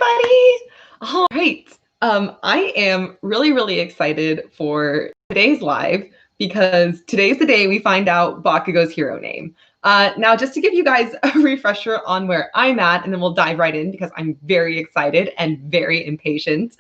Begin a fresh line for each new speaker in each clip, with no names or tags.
everybody. All right. I am really excited for today's live because today's the day we find out Bakugo's hero name. Now, just to give you guys a refresher on where I'm at, and then we'll dive right in because I'm very excited and very impatient.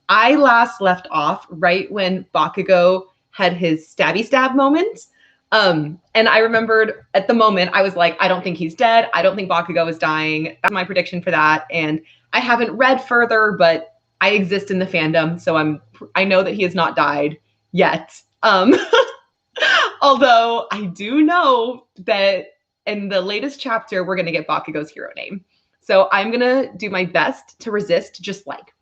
I last left off right when Bakugo had his stabby stab moment. And I remembered at the moment, I was like, I don't think he's dead. I don't think Bakugo is dying. That's my prediction for that. And I haven't read further, but I exist in the fandom, so I know that he has not died yet. Although I do know that in the latest chapter, we're going to get Bakugo's hero name. So I'm going to do my best to resist just like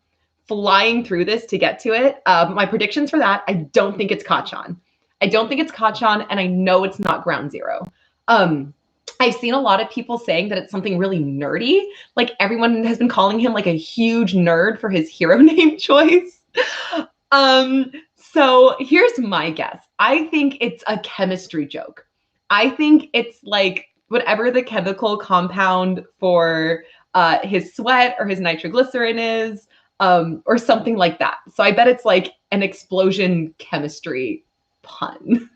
flying through this to get to it. My predictions for that, I don't think it's Kacchan. I don't think it's Kacchan, and I know it's not Ground Zero. I've seen a lot of people saying that it's something really nerdy. Like everyone has been calling him like a huge nerd for his hero name choice. So here's my guess. I think it's a chemistry joke. I think it's like whatever the chemical compound for his sweat or his nitroglycerin is, or something like that. So I bet it's like an explosion chemistry pun.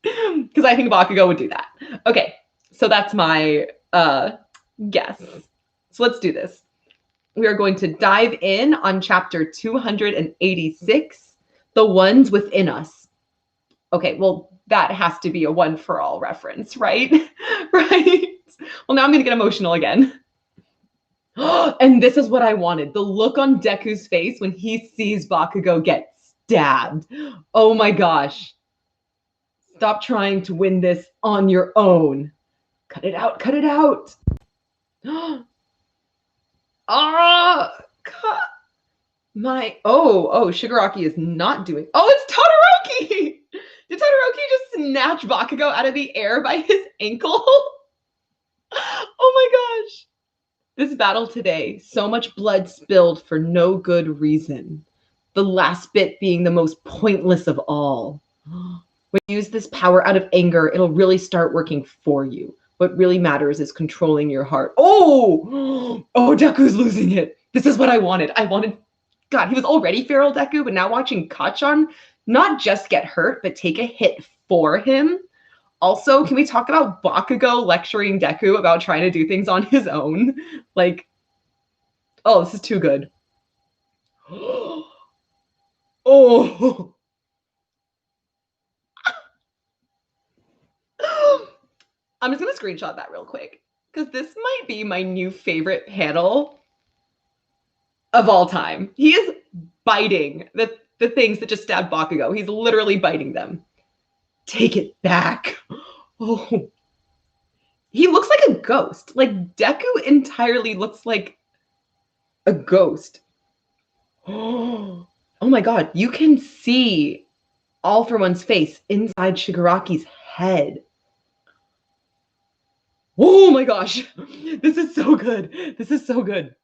Because I think Bakugo would do that. Okay, so that's my guess. So let's do this. We are going to dive in on chapter 286, The Ones Within Us. Okay, well, that has to be a One for All reference, right? Right? Well, now I'm going to get emotional again. And this is what I wanted. The look on Deku's face when he sees Bakugo get stabbed. Oh my gosh. Stop trying to win this on your own. Cut it out. Cut it out. Shigaraki is not doing. Oh, it's Todoroki. Did Todoroki just snatch Bakugo out of the air by his ankle? Oh my gosh. This battle today, so much blood spilled for no good reason. The last bit being the most pointless of all. When you use this power out of anger, it'll really start working for you. What really matters is controlling your heart. Oh, Deku's losing it. This is what I wanted. God, he was already feral Deku, but now watching Kacchan not just get hurt, but take a hit for him. Also, can we talk about Bakugo lecturing Deku about trying to do things on his own? Like, oh, this is too good. Oh. I'm just going to screenshot that real quick because this might be my new favorite panel of all time. He is biting the things that just stabbed Bakugo. He's literally biting them. Take it back. Oh, he looks like a ghost. Like Deku entirely looks like a ghost. Oh my God. You can see All for One's face inside Shigaraki's head. Oh my gosh, this is so good. This is so good.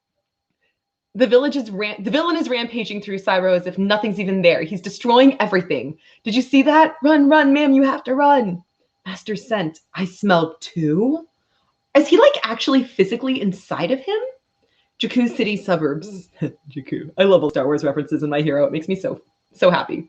The villain is rampaging through Cyro as if nothing's even there. He's destroying everything. Did you see that? Run, ma'am, you have to run. Master Scent, I smell too. Is he like actually physically inside of him? Jakku City suburbs. Jakku. I love all Star Wars references in my hero. It makes me so happy.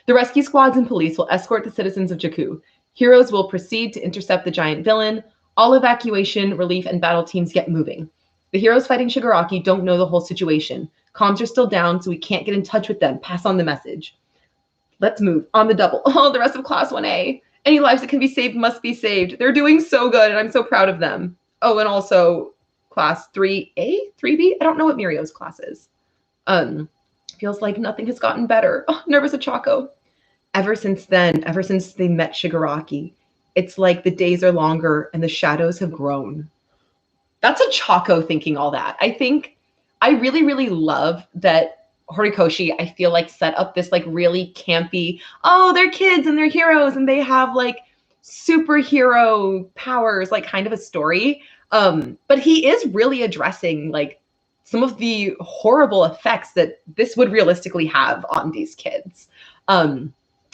The rescue squads and police will escort the citizens of Jakku. Heroes will proceed to intercept the giant villain. All evacuation, relief, and battle teams get moving. The heroes fighting Shigaraki don't know the whole situation. Comms are still down, so we can't get in touch with them. Pass on the message. Let's move. On the double. Oh, the rest of Class 1A. Any lives that can be saved must be saved. They're doing so good, and I'm so proud of them. Oh, and also Class 3A? 3B? I don't know what Mirio's class is. Feels like nothing has gotten better. Oh, nervous at Chaco. Ever since they met Shigaraki, it's like the days are longer and the shadows have grown. That's a Chaco thinking all that. I think I really love that Horikoshi, I feel like, set up this like really campy, oh, they're kids and they're heroes and they have like superhero powers, like kind of a story. But he is really addressing like some of the horrible effects that this would realistically have on these kids. I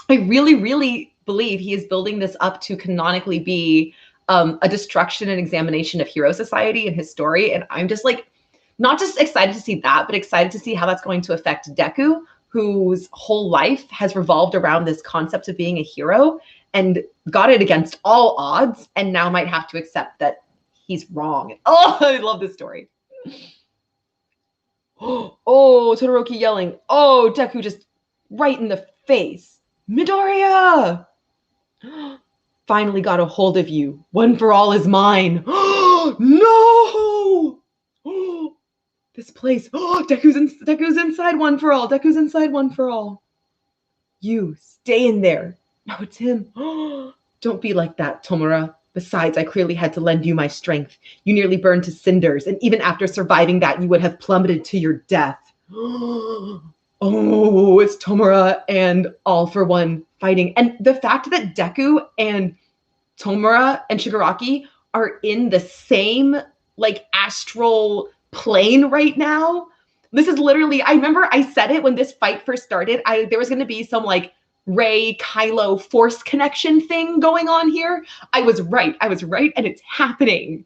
really believe he is building this up to canonically be a destruction and examination of hero society and his story. And I'm just like not just excited to see that, but excited to see how that's going to affect Deku, whose whole life has revolved around this concept of being a hero and got it against all odds, and now might have to accept that he's wrong. Oh, I love this story. Oh, Todoroki yelling. Oh, Deku just right in the face. Midoriya! Finally got a hold of you. One for all is mine. No! This place. Deku's inside one for all. Deku's inside one for all. You stay in there. No, it's him. Don't be like that, Tomura. Besides, I clearly had to lend you my strength. You nearly burned to cinders, and even after surviving that, you would have plummeted to your death. Oh, it's Tomura and All for One fighting. And the fact that Deku and Tomura and Shigaraki are in the same, like, astral plane right now. This is literally, I remember I said it when this fight first started. There was going to be some, like, Rey Kylo force connection thing going on here. I was right, and it's happening.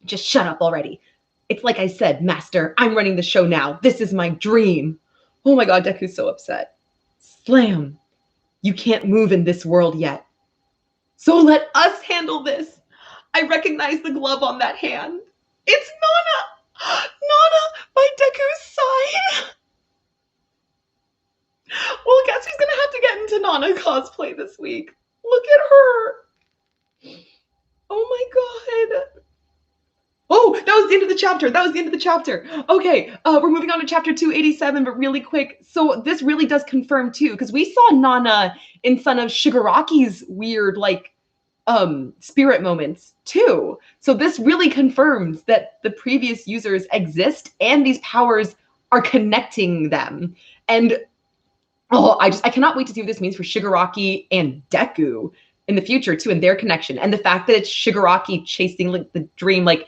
Just shut up already. It's like I said, Master, I'm running the show now. This is my dream. Oh my God, Deku's so upset. Slam. You can't move in this world yet. So let us handle this. I recognize the glove on that hand. It's Nana. Nana by Deku's side. Well, I guess he's going to have to get into Nana cosplay this week. Look at her. Oh my God. Oh, that was the end of the chapter. Okay, we're moving on to chapter 287, but really quick. So this really does confirm too, because we saw Nana in some of Shigaraki's weird, like, spirit moments too. So this really confirms that the previous users exist and these powers are connecting them. And I cannot wait to see what this means for Shigaraki and Deku in the future too, and their connection. And the fact that it's Shigaraki chasing, like, the dream, like,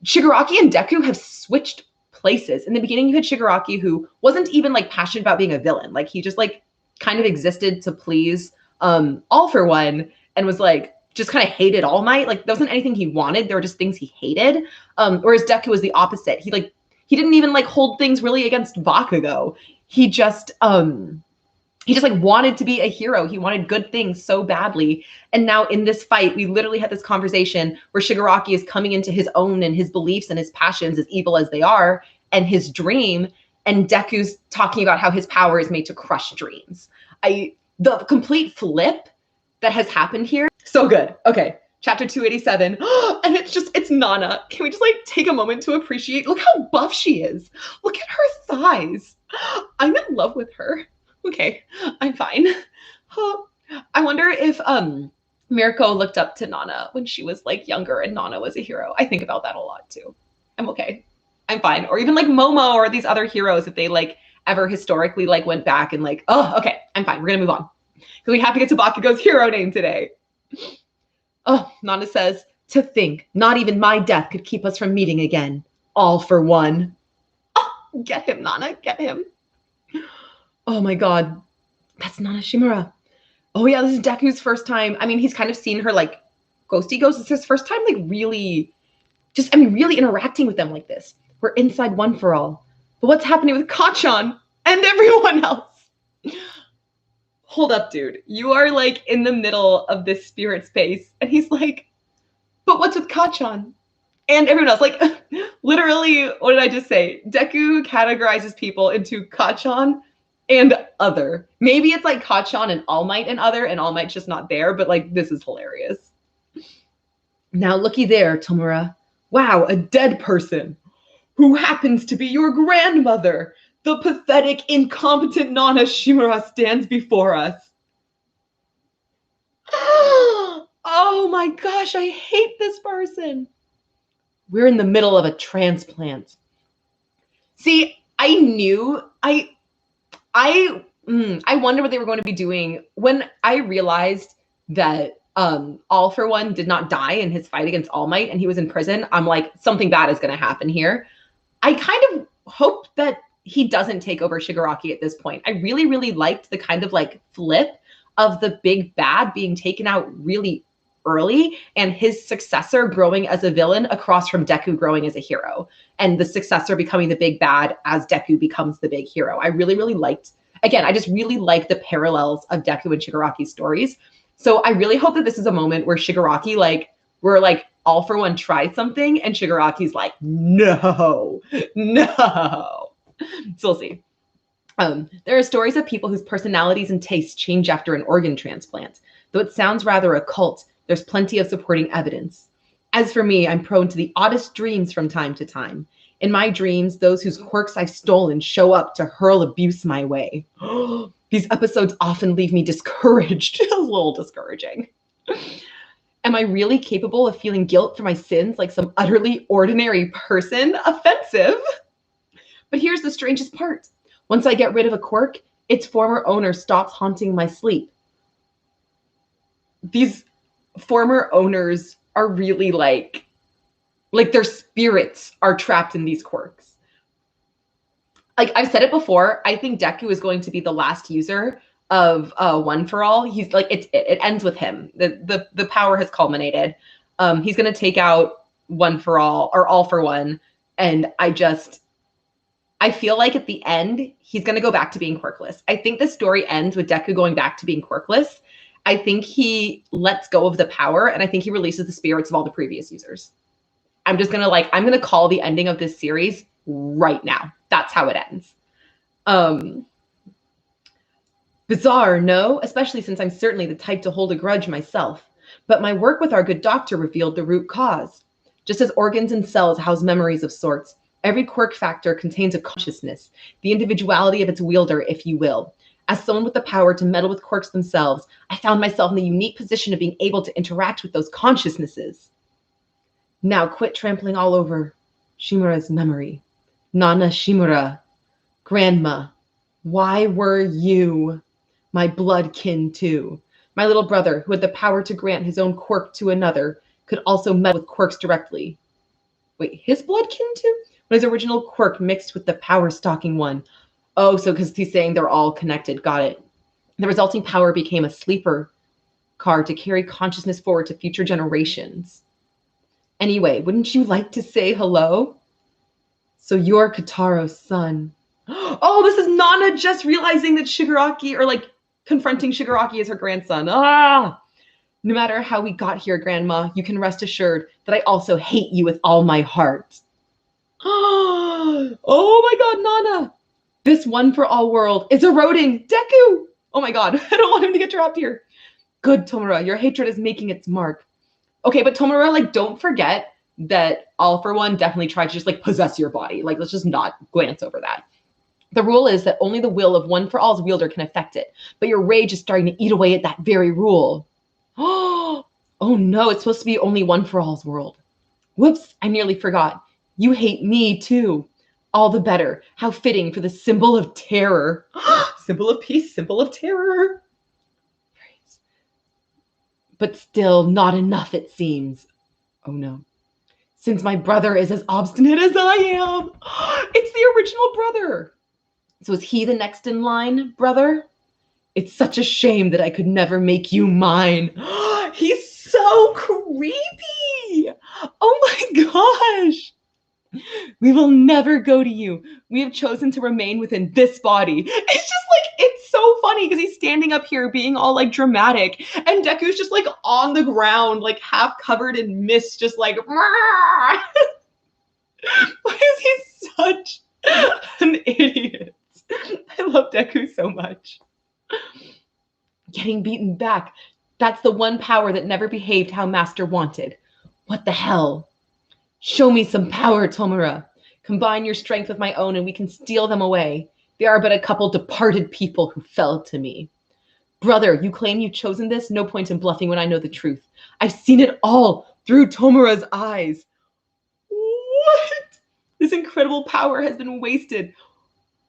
Shigaraki and Deku have switched places. In the beginning, you had Shigaraki, who wasn't even, like, passionate about being a villain. Like, he just, like, kind of existed to please All for One, and was, like, just kind of hated All Might. Like, there wasn't anything he wanted. There were just things he hated. Whereas Deku was the opposite. He didn't even, like, hold things really against Bakugo. He just like wanted to be a hero. He wanted good things so badly. And now in this fight, we literally had this conversation where Shigaraki is coming into his own and his beliefs and his passions, as evil as they are, and his dream. And Deku's talking about how his power is made to crush dreams. The complete flip that has happened here. So good. Okay. Chapter 287. And it's Nana. Can we just, like, take a moment to appreciate, look how buff she is. Look at her thighs. I'm in love with her. Okay, I'm fine. I wonder if Mirko looked up to Nana when she was, like, younger and Nana was a hero. I think about that a lot too. I'm okay. I'm fine. Or even, like, Momo or these other heroes, if they, like, ever historically, like, went back and, like, oh, okay, I'm fine. We're gonna move on. Because we have to get to Bakugo's hero name today. Oh, Nana says, to think, not even my death could keep us from meeting again. All for one. Oh, get him, Nana, get him. Oh my God, that's Nana Shimura. Oh yeah, this is Deku's first time. I mean, he's kind of seen her, like, ghosty ghost. It's his first time, like, really interacting with them like this. We're inside one for all. But what's happening with Kacchan and everyone else? Hold up, dude. You are, like, in the middle of this spirit space. And he's like, but what's with Kacchan? And everyone else, like, literally, what did I just say? Deku categorizes people into Kacchan and other. Maybe it's like Kacchan and All Might and other, and All Might's just not there, but, like, this is hilarious. Now looky there, Tomura. Wow, a dead person. Who happens to be your grandmother. The pathetic, incompetent Nana Shimura stands before us. Oh my gosh, I hate this person. We're in the middle of a transplant. See, I knew, I wonder what they were going to be doing when I realized that All for One did not die in his fight against All Might and he was in prison. I'm like, something bad is going to happen here. I kind of hoped that he doesn't take over Shigaraki at this point. I really, really liked the kind of, like, flip of the big bad being taken out really early, and his successor growing as a villain across from Deku growing as a hero, and the successor becoming the big bad as Deku becomes the big hero. I really, really liked, again, I just really like the parallels of Deku and Shigaraki's stories. So I really hope that this is a moment where Shigaraki, like, we're like, all for one tried something, and Shigaraki's like, no, no. So we'll see. There are stories of people whose personalities and tastes change after an organ transplant. Though it sounds rather occult, there's plenty of supporting evidence. As for me, I'm prone to the oddest dreams from time to time. In my dreams, those whose quirks I've stolen show up to hurl abuse my way. These episodes often leave me discouraged. A little discouraging. Am I really capable of feeling guilt for my sins like some utterly ordinary person? Offensive. But here's the strangest part. Once I get rid of a quirk, its former owner stops haunting my sleep. These former owners are really like their spirits are trapped in these quirks. Like I've said it before, I think Deku is going to be the last user of One for All. He's like, it ends with him. The power has culminated. He's going to take out One for All, or All for One. And I feel like at the end, he's going to go back to being quirkless. I think the story ends with Deku going back to being quirkless. I think he lets go of the power, and I think he releases the spirits of all the previous users. I'm going to call the ending of this series right now. That's how it ends. Bizarre, no? Especially since I'm certainly the type to hold a grudge myself. But my work with our good doctor revealed the root cause. Just as organs and cells house memories of sorts, every quirk factor contains a consciousness, the individuality of its wielder, if you will. As someone with the power to meddle with quirks themselves, I found myself in the unique position of being able to interact with those consciousnesses. Now quit trampling all over Shimura's memory. Nana Shimura, Grandma, why were you my blood kin too? My little brother, who had the power to grant his own quirk to another, could also meddle with quirks directly. Wait, his blood kin too? When his original quirk mixed with the power-stalking one. Oh, so because he's saying they're all connected. Got it. The resulting power became a sleeper car to carry consciousness forward to future generations. Anyway, wouldn't you like to say hello? So you're Kataro's son. Oh, this is Nana just realizing that Shigaraki, or like confronting Shigaraki as her grandson. Ah! No matter how we got here, Grandma, you can rest assured that I also hate you with all my heart. Oh my God, Nana. This One for All world is eroding. Deku! Oh my God, I don't want him to get trapped here. Good, Tomura, your hatred is making its mark. Okay, but Tomura, like, don't forget that All for One definitely tried to just like possess your body. Like, let's just not glance over that. The rule is that only the will of One for All's wielder can affect it. But your rage is starting to eat away at that very rule. Oh no, it's supposed to be only One for All's world. Whoops, I nearly forgot. You hate me too. All the better. How fitting for the symbol of terror. Symbol of peace, symbol of terror. But still not enough, it seems. Oh no. Since my brother is as obstinate as I am. It's the original brother. So is he the next in line, brother? It's such a shame that I could never make you mine. He's so creepy. Oh my gosh. We will never go to you. We have chosen to remain within this body. It's just like, it's so funny because he's standing up here being all like dramatic, and Deku's just like on the ground, like half covered in mist, just like, why is he such an idiot? I love Deku so much. Getting beaten back. That's the one power that never behaved how Master wanted. What the hell? Show me some power, Tomura. Combine your strength with my own and we can steal them away. They are but a couple departed people who fell to me. Brother, you claim you've chosen this? No point in bluffing when I know the truth. I've seen it all through Tomura's eyes. What? This incredible power has been wasted.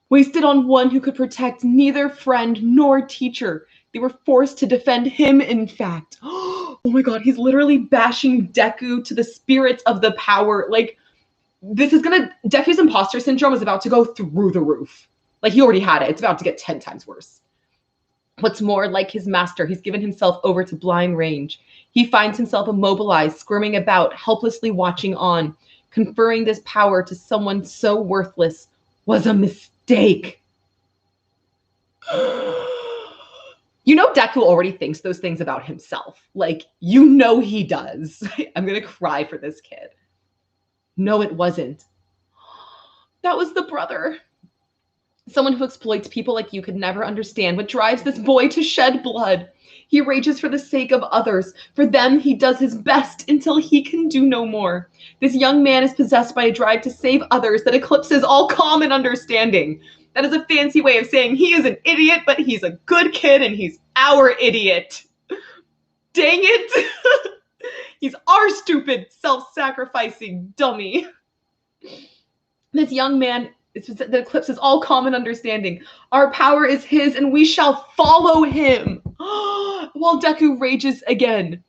Wasted on one who could protect neither friend nor teacher. They were forced to defend him, in fact. Oh my God, he's literally bashing Deku to the spirits of the power. Like, this is Deku's imposter syndrome is about to go through the roof. Like, he already had it. It's about to get 10 times worse. What's more, like his master, he's given himself over to blind rage. He finds himself immobilized, squirming about, helplessly watching on. Conferring this power to someone so worthless was a mistake. You know, Deku already thinks those things about himself. Like, you know he does. I'm going to cry for this kid. No, it wasn't. That was the brother. Someone who exploits people like you could never understand what drives this boy to shed blood. He rages for the sake of others. For them, he does his best until he can do no more. This young man is possessed by a drive to save others that eclipses all common understanding. That is a fancy way of saying he is an idiot, but he's a good kid and he's our idiot. Dang it. He's our stupid, self-sacrificing dummy. This young man that eclipses all common understanding. Our power is his and we shall follow him. While Deku rages again.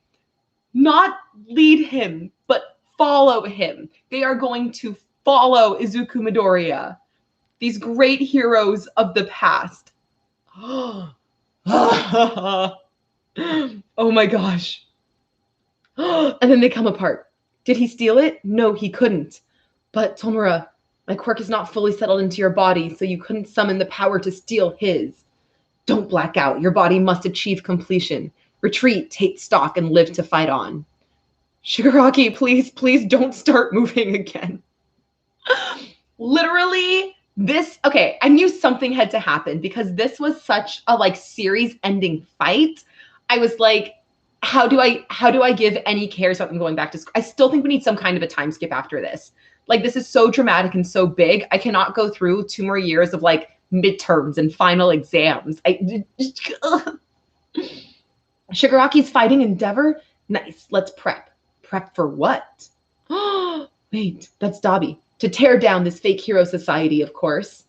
Not lead him, but follow him. They are going to follow Izuku Midoriya. These great heroes of the past. Oh my gosh. And then they come apart. Did he steal it? No, he couldn't. But Tomura, my quirk is not fully settled into your body, so you couldn't summon the power to steal his. Don't black out. Your body must achieve completion. Retreat, take stock, and live to fight on. Shigaraki, please don't start moving again. Literally, okay, I knew something had to happen because this was such a series ending fight. I was like, how do I give any cares about them going back to school? I still think we need some kind of a time skip after this. This is so dramatic and so big. I cannot go through 2 more years of midterms and final exams. Shigaraki's fighting endeavor? Nice. Let's prep. Prep for what? Wait, that's Dabi. To tear down this fake hero society, of course.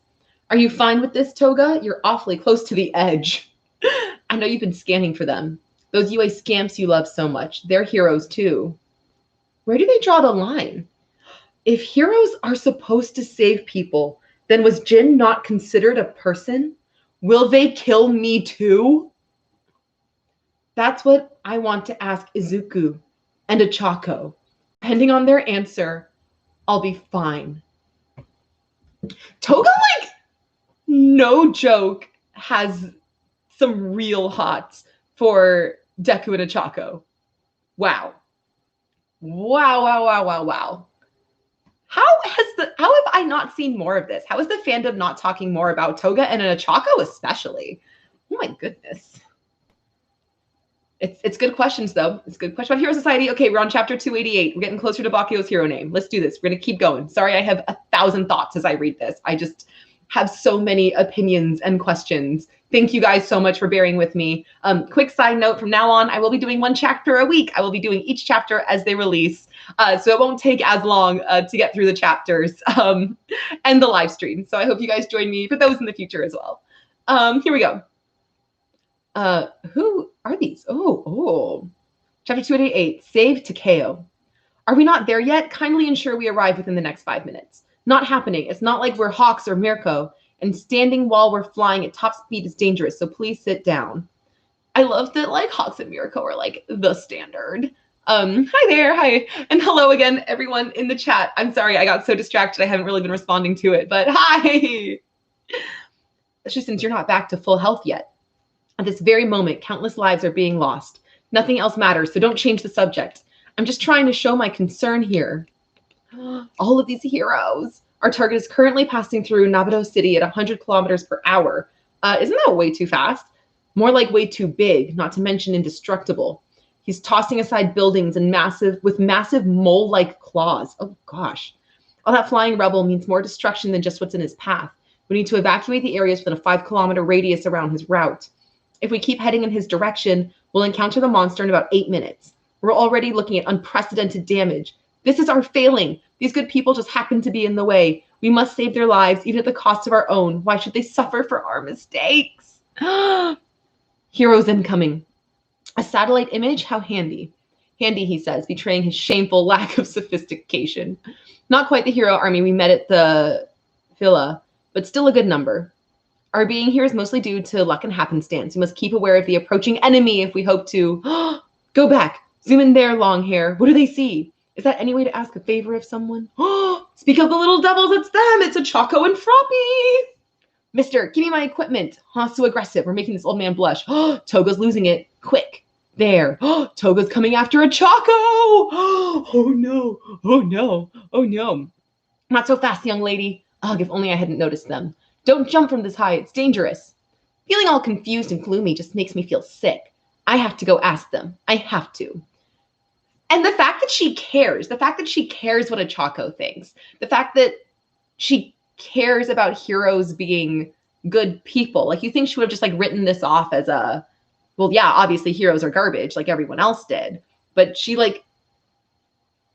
Are you fine with this, Toga? You're awfully close to the edge. I know you've been scanning for them. Those UA scamps you love so much. They're heroes too. Where do they draw the line? If heroes are supposed to save people, then was Jin not considered a person? Will they kill me too? That's what I want to ask Izuku and Ochako. Depending on their answer, I'll be fine. Toga, no joke, has some real hots for Deku and Ochako. Wow. Wow. How have I not seen more of this? How is the fandom not talking more about Toga and Ochako especially? Oh my goodness. It's good questions though. It's good question about Hero Society. Okay, we're on chapter 288. We're getting closer to Bakugo's hero name. Let's do this. We're gonna keep going. Sorry, I have 1,000 thoughts as I read this. I just have so many opinions and questions. Thank you guys so much for bearing with me. Quick side note, from now on, I will be doing 1 chapter a week. I will be doing each chapter as they release. So it won't take as long to get through the chapters and the live stream. So I hope you guys join me for those in the future as well. Here we go. Who are these? Oh. Chapter 288, Save Takeo. Are we not there yet? Kindly ensure we arrive within the next 5 minutes. Not happening. It's not like we're Hawks or Mirko, and standing while we're flying at top speed is dangerous, so please sit down. I love that Hawks and Mirko are the standard. Hi there, hi, and hello again, everyone in the chat. I'm sorry, I got so distracted I haven't really been responding to it, but hi! Especially since you're not back to full health yet. At this very moment, countless lives are being lost. Nothing else matters, so don't change the subject. I'm just trying to show my concern here. All of these heroes. Our target is currently passing through Nabuto City at 100 kilometers per hour. Isn't that way too fast? More like way too big, not to mention indestructible. He's tossing aside buildings and with massive mole-like claws. Oh gosh. All that flying rebel means more destruction than just what's in his path. We need to evacuate the areas within a 5-kilometer radius around his route. If we keep heading in his direction, we'll encounter the monster in about 8 minutes. We're already looking at unprecedented damage. This is our failing. These good people just happen to be in the way. We must save their lives, even at the cost of our own. Why should they suffer for our mistakes? Heroes incoming. A satellite image? How handy. Handy, he says, betraying his shameful lack of sophistication. Not quite the hero army we met at the villa, but still a good number. Our being here is mostly due to luck and happenstance. We must keep aware of the approaching enemy if we hope to go back. Zoom in there, long hair. What do they see? Is that any way to ask a favor of someone? Speak of the little devils, it's them. It's a Choco and Froppy. Mister, give me my equipment. So aggressive. We're making this old man blush. Toga's losing it. Quick. There. Toga's coming after a Choco. Oh no. Oh no. Oh no. Not so fast, young lady. Ugh, if only I hadn't noticed them. Don't jump from this height. It's dangerous. Feeling all confused and gloomy just makes me feel sick. I have to go ask them. I have to. And the fact that she cares what a Choco thinks, the fact that she cares about heroes being good people. Like, you think she would have just like written this off as a, well, yeah, obviously heroes are garbage like everyone else did. But she like,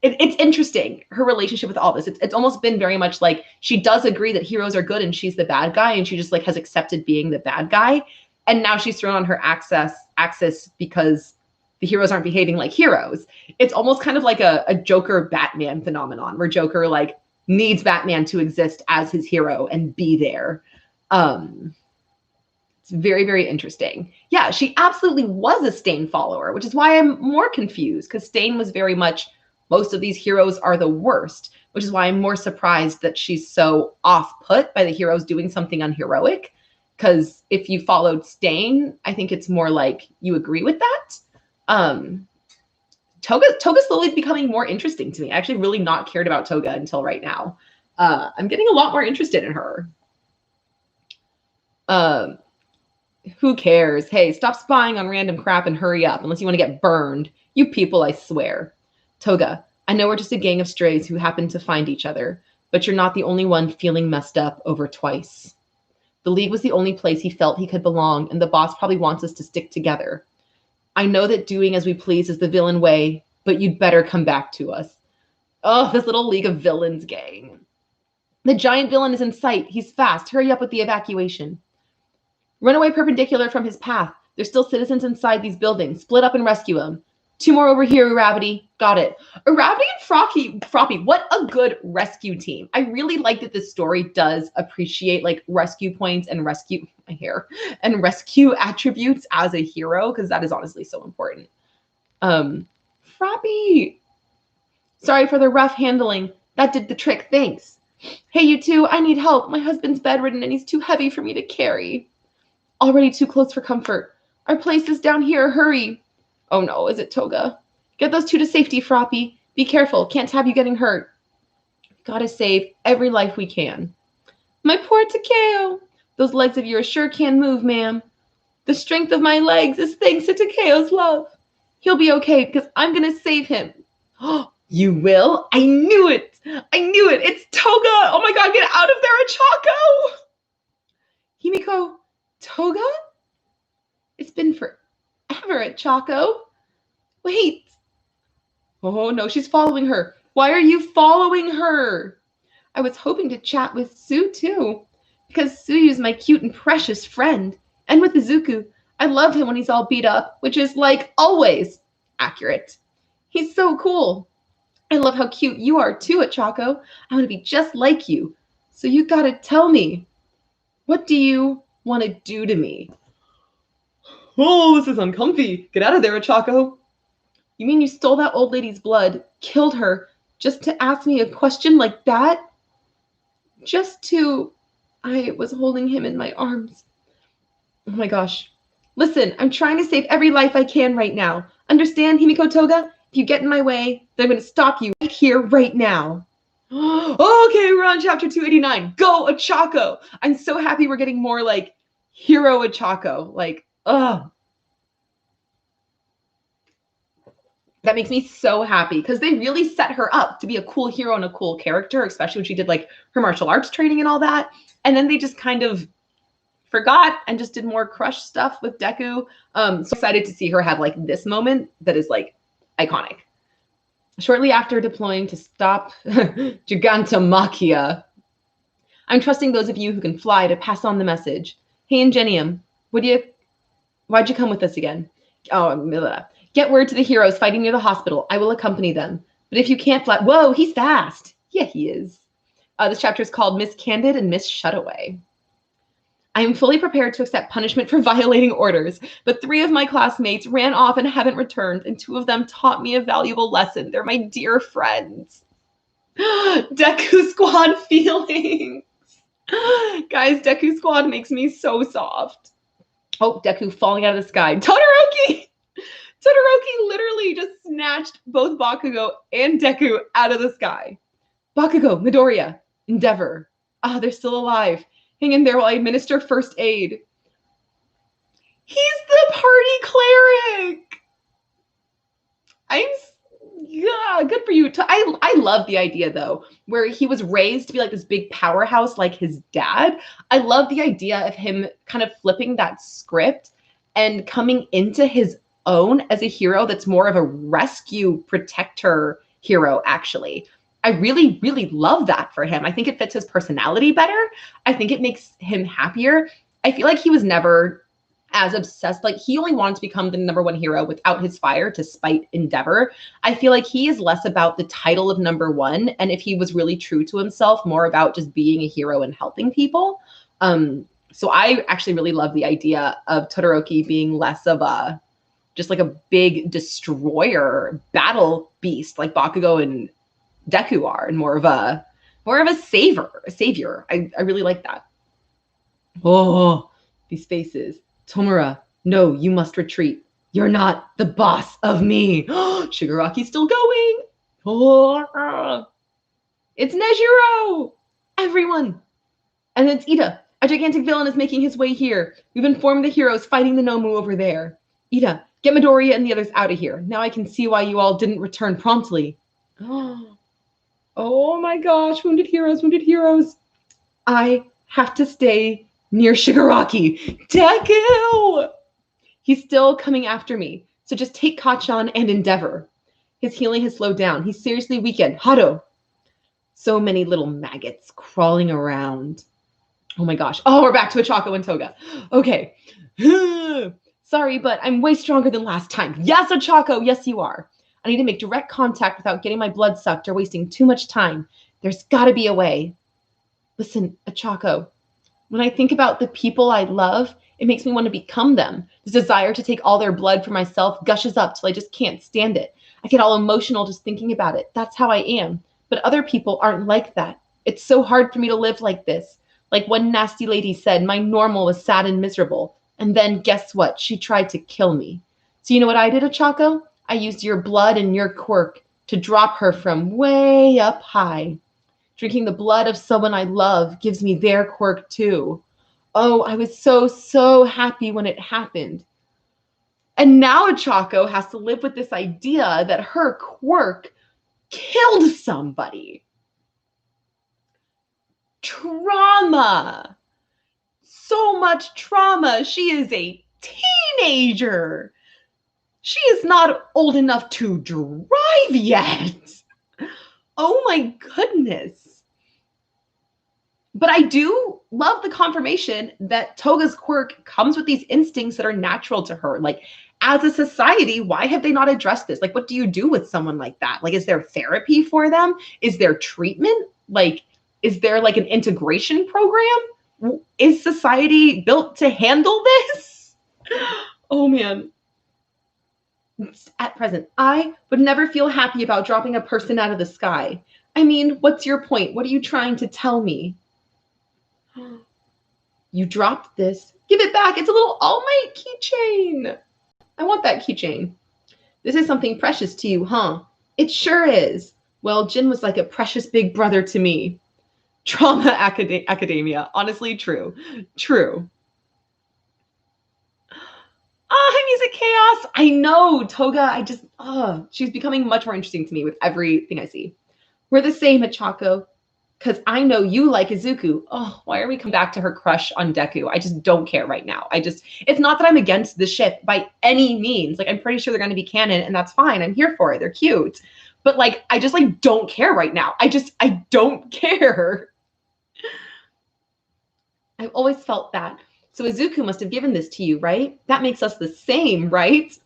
it's interesting, her relationship with all this. It's almost been very much like she does agree that heroes are good and she's the bad guy, and she just like has accepted being the bad guy. And now she's thrown on her axis because the heroes aren't behaving like heroes. It's almost kind of like a Joker Batman phenomenon where Joker like needs Batman to exist as his hero and be there. It's very, very interesting. Yeah, she absolutely was a Stain follower, which is why I'm more confused, because Stain was very much, most of these heroes are the worst, which is why I'm more surprised that she's so off-put by the heroes doing something unheroic. Because if you followed Stain, I think it's more like you agree with that. Toga's slowly becoming more interesting to me. I actually really not cared about Toga until right now. I'm getting a lot more interested in her. Who cares? Hey, stop spying on random crap and hurry up, unless you want to get burned. You people, I swear. Toga, I know we're just a gang of strays who happen to find each other, but you're not the only one feeling messed up over twice. The League was the only place he felt he could belong, and the boss probably wants us to stick together. I know that doing as we please is the villain way, but you'd better come back to us. Oh, this little League of Villains gang. The giant villain is in sight. He's fast. Hurry up with the evacuation. Run away perpendicular from his path. There's still citizens inside these buildings. Split up and rescue him. 2 more over here, Rabbity. Got it. Rabbity and Froppy, what a good rescue team. I really like that this story does appreciate like rescue points and rescue attributes as a hero, because that is honestly so important. Froppy. Sorry for the rough handling. That did the trick. Thanks. Hey, you two, I need help. My husband's bedridden and he's too heavy for me to carry. Already too close for comfort. Our place is down here. Hurry. Oh no, is it Toga? Get those 2 to safety, Froppy. Be careful. Can't have you getting hurt. Gotta save every life we can. My poor Takeo. Those legs of yours sure can move, ma'am. The strength of my legs is thanks to Takeo's love. He'll be okay because I'm gonna save him. Oh, you will? I knew it. I knew it. It's Toga. Oh my God, get out of there, Choco. Himiko, Toga? It's been forever at Choco. Wait. Oh no, she's following her. Why are you following her? I was hoping to chat with Sue too, because Tsuyu's my cute and precious friend. And with Izuku, I love him when he's all beat up, which is like always accurate. He's so cool. I love how cute you are too at Choco. I want to be just like you. So you gotta tell me, what do you want to do to me? Oh, this is uncomfy. Get out of there, Choco. You mean you stole that old lady's blood, killed her, just to ask me a question like that? I was holding him in my arms. Oh my gosh. Listen, I'm trying to save every life I can right now. Understand, Himiko Toga? If you get in my way, then I'm going to stop you right here, right now. Okay, we're on chapter 289. Go, Achako! I'm so happy we're getting more, like, hero Achako. Like, ugh. That makes me so happy, because they really set her up to be a cool hero and a cool character, especially when she did, like, her martial arts training and all that. And then they just kind of forgot and just did more Crush stuff with Deku. So excited to see her have, like, this moment that is, like, iconic. Shortly after deploying to stop Gigantomachia, I'm trusting those of you who can fly to pass on the message. Hey, Ingenium, why'd you come with us again? Oh, get word to the heroes fighting near the hospital. I will accompany them. But if you can't fly, whoa, he's fast. Yeah, he is. This chapter is called Miss Candid and Miss Shutaway. I am fully prepared to accept punishment for violating orders, but 3 of my classmates ran off and haven't returned, and 2 of them taught me a valuable lesson. They're my dear friends. Deku Squad feelings. Guys, Deku Squad makes me so soft. Oh, Deku falling out of the sky. Todoroki! Todoroki literally just snatched both Bakugo and Deku out of the sky. Bakugo, Midoriya, Endeavor. Ah, they're still alive. Hang in there while I administer first aid. He's the party cleric. Yeah, good for you. I love the idea, though, where he was raised to be like this big powerhouse like his dad. I love the idea of him kind of flipping that script and coming into his own as a hero that's more of a rescue protector hero, actually. I really, really love that for him. I think it fits his personality better. I think it makes him happier. I feel like he was never as obsessed. Like, he only wanted to become the #1 hero without his fire to spite Endeavor. I feel like he is less about the title of #1, and if he was really true to himself, more about just being a hero and helping people. So I actually really love the idea of Todoroki being less of a just like a big destroyer battle beast like Bakugo and Deku are, and more of a savior. I really like that. Oh, these faces. Tomura, no, you must retreat. You're not the boss of me. Shigaraki's still going. Oh, it's Nejiro. Everyone. And it's Ida. A gigantic villain is making his way here. We've informed the heroes fighting the Nomu over there. Ida, get Midoriya and the others out of here. Now I can see why you all didn't return promptly. Oh my gosh, wounded heroes, wounded heroes. I have to stay near Shigaraki. Deku! He's still coming after me, so just take Kacchan and Endeavor. His healing has slowed down. He's seriously weakened. Hado. So many little maggots crawling around. Oh my gosh. Oh, we're back to Ochako and Toga. Okay. Sorry, but I'm way stronger than last time. Yes, Ochako. Yes, you are. I need to make direct contact without getting my blood sucked or wasting too much time. There's got to be a way. Listen, Ochako. When I think about the people I love, it makes me want to become them. This desire to take all their blood for myself gushes up till I just can't stand it. I get all emotional just thinking about it. That's how I am. But other people aren't like that. It's so hard for me to live like this. Like one nasty lady said, my normal was sad and miserable. And then guess what? She tried to kill me. So you know what I did, Ochako? I used your blood and your quirk to drop her from way up high. Drinking the blood of someone I love gives me their quirk too. Oh, I was so happy when it happened. And now Ochako has to live with this idea that her quirk killed somebody. Trauma. So much trauma. She is a teenager. She is not old enough to drive yet. Oh my goodness. But I do love the confirmation that Toga's quirk comes with these instincts that are natural to her. Like, as a society, why have they not addressed this? Like, what do you do with someone like that? Like, is there therapy for them? Is there treatment? Like, is there like an integration program? Is society built to handle this? Oh man. At present, I would never feel happy about dropping a person out of the sky. I mean, what's your point? What are you trying to tell me? You dropped this. Give it back. It's a little All Might keychain. I want that keychain. This is something precious to you, huh? It sure is. Well, Jin was like a precious big brother to me. Trauma academia. Honestly, true. True. Hi, Music Chaos. I know, Toga. She's becoming much more interesting to me with everything I see. We're the same, Ochako, because I know you like Izuku. Oh, why are we coming back to her crush on Deku? I just don't care right now. It's not that I'm against the ship by any means. Like, I'm pretty sure they're going to be canon, and that's fine. I'm here for it. They're cute. But, like, I just, like, don't care right now. I don't care. I've always felt that. So Izuku must have given this to you, right? That makes us the same, right?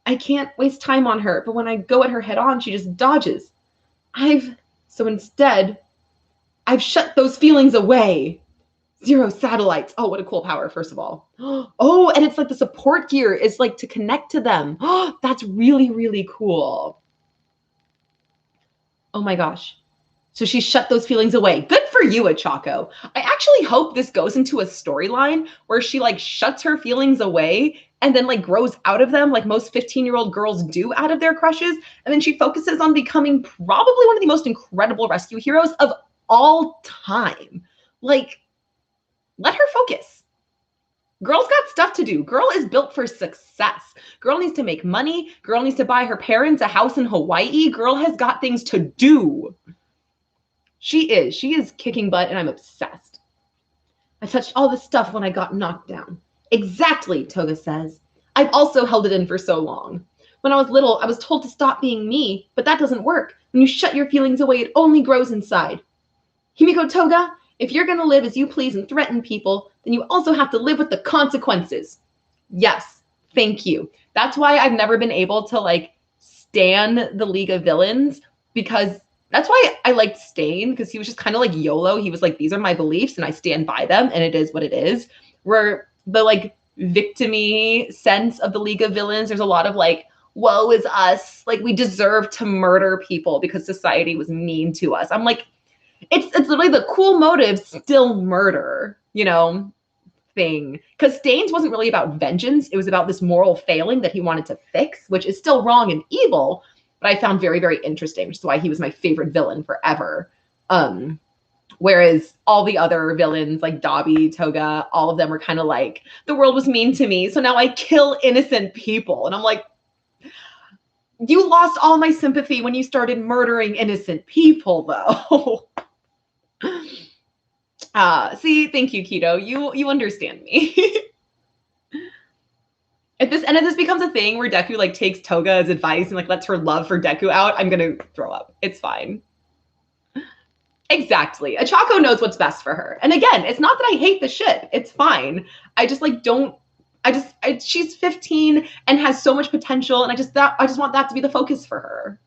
I can't waste time on her, but when I go at her head on, she just dodges. So instead, I've shut those feelings away. 0 satellites. Oh, what a cool power, first of all. Oh, and it's like the support gear is like to connect to them. Oh, that's really, really cool. Oh my gosh. So she shut those feelings away. Good for you, Achako. I actually hope this goes into a storyline where she like shuts her feelings away and then like grows out of them like most 15-year-old girls do out of their crushes. And then she focuses on becoming probably one of the most incredible rescue heroes of all time. Like, let her focus. Girl's got stuff to do. Girl is built for success. Girl needs to make money. Girl needs to buy her parents a house in Hawaii. Girl has got things to do. She is kicking butt, and I'm obsessed. I touched all this stuff when I got knocked down. Exactly, Toga says. I've also held it in for so long. When I was little, I was told to stop being me, but that doesn't work. When you shut your feelings away, it only grows inside. Himiko Toga, if you're going to live as you please and threaten people, then you also have to live with the consequences. Yes, thank you. That's why I've never been able to like stan the League of Villains, because that's why I liked Stain, because he was just kind of like YOLO. He was like, these are my beliefs and I stand by them, and it is what it is. Where the like victim-y sense of the League of Villains, there's a lot of like, woe is us. Like, we deserve to murder people because society was mean to us. I'm like, it's literally the cool motive, still murder, you know, thing. Because Stains wasn't really about vengeance. It was about this moral failing that he wanted to fix, which is still wrong and evil, but I found very, very interesting, which is why he was my favorite villain forever. Whereas all the other villains, like Dabi, Toga, all of them were kind of like, the world was mean to me, so now I kill innocent people. And I'm like, you lost all my sympathy when you started murdering innocent people, though. See, thank you, Keto. You understand me. If this becomes a thing where Deku like takes Toga's advice and like lets her love for Deku out, I'm gonna throw up. It's fine. Exactly. Achako knows what's best for her. And again, it's not that I hate the shit. It's fine. I just like don't. She's 15 and has so much potential, and I just want that to be the focus for her.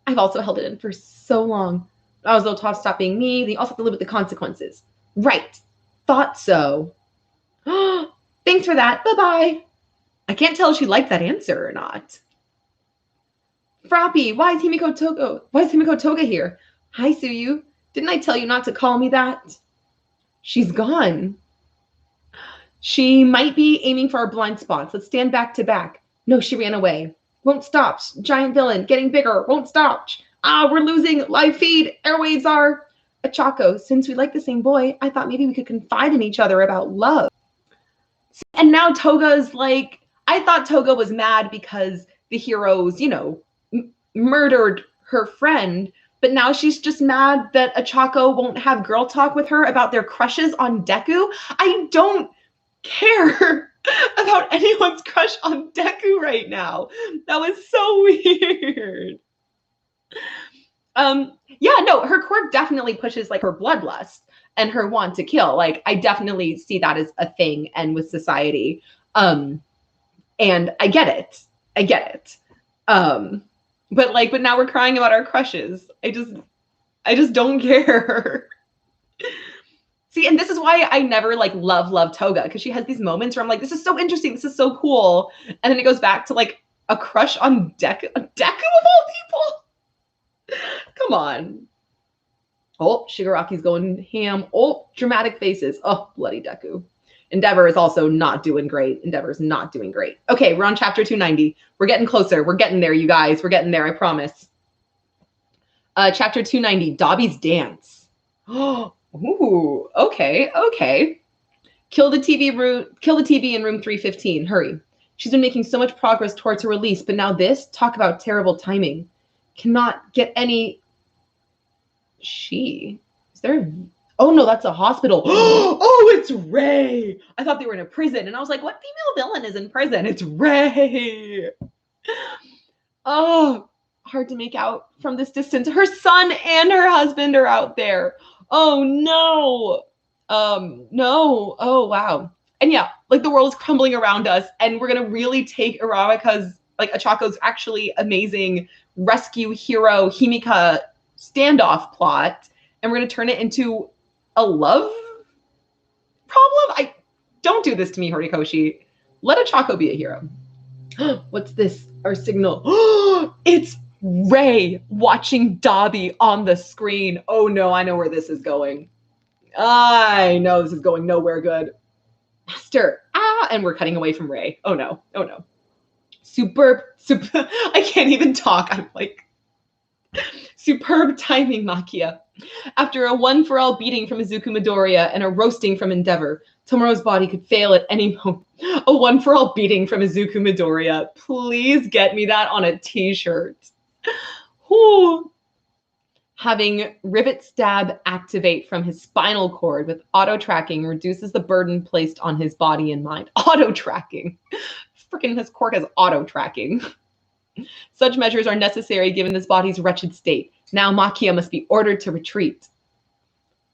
I've also held it in for so long. I was told to stop being me. Then you also have to live with the consequences. Right. Thought so. Thanks for that. Bye-bye. I can't tell if she liked that answer or not. Frappy, why is Himiko Toga here? Hi, Suyu. Didn't I tell you not to call me that? She's gone. She might be aiming for our blind spots. Let's stand back to back. No, she ran away. Won't stop. Giant villain, getting bigger. Won't stop. We're losing live feed. Airwaves are. Achako, since we like the same boy, I thought maybe we could confide in each other about love. And now Toga's like, I thought Toga was mad because the heroes, you know, murdered her friend. But now she's just mad that Achako won't have girl talk with her about their crushes on Deku. I don't care about anyone's crush on Deku right now. That was so weird. Yeah, no, her quirk definitely pushes like her bloodlust and her want to kill. Like, I definitely see that as a thing and with society. And I get it. But now we're crying about our crushes. I just don't care. See, and this is why I never like love Toga, because she has these moments where I'm like, this is so interesting, this is so cool. And then it goes back to like a crush on Deku of all people. Come on. Oh, Shigaraki's going ham. Oh, dramatic faces. Oh, bloody Deku. Endeavor is also not doing great. Endeavor's not doing great. Okay, we're on chapter 290. We're getting closer. We're getting there, you guys. We're getting there, I promise. Chapter 290, Dabi's dance. Oh, ooh, okay. Kill the TV in room 315. Hurry. She's been making so much progress towards her release, but now this? Talk about terrible timing. Cannot get any... Is there... Oh, no, that's a hospital. Oh, it's Ray. I thought they were in a prison. And I was like, what female villain is in prison? It's Ray. Oh, hard to make out from this distance. Her son and her husband are out there. Oh, no. No. Oh, wow. And yeah, like the world is crumbling around us. And we're going to really take Irawaka's, like Achako's actually amazing rescue hero Himika standoff plot. And we're going to turn it into a love problem? Don't do this to me, Horikoshi. Let a Chaco be a hero. What's this? Our signal. It's Ray watching Dabi on the screen. Oh no, I know where this is going. I know this is going nowhere good. Master, and we're cutting away from Ray. Oh no, oh no. Superb, I can't even talk. I'm like, superb timing, Makia. After a one-for-all beating from Izuku Midoriya and a roasting from Endeavor, Tomoro's body could fail at any moment. A one-for-all beating from Izuku Midoriya. Please get me that on a t-shirt. Having Rivet Stab activate from his spinal cord with auto-tracking reduces the burden placed on his body and mind. Auto-tracking. Freaking his quirk has auto-tracking. Such measures are necessary given this body's wretched state. Now Makia must be ordered to retreat.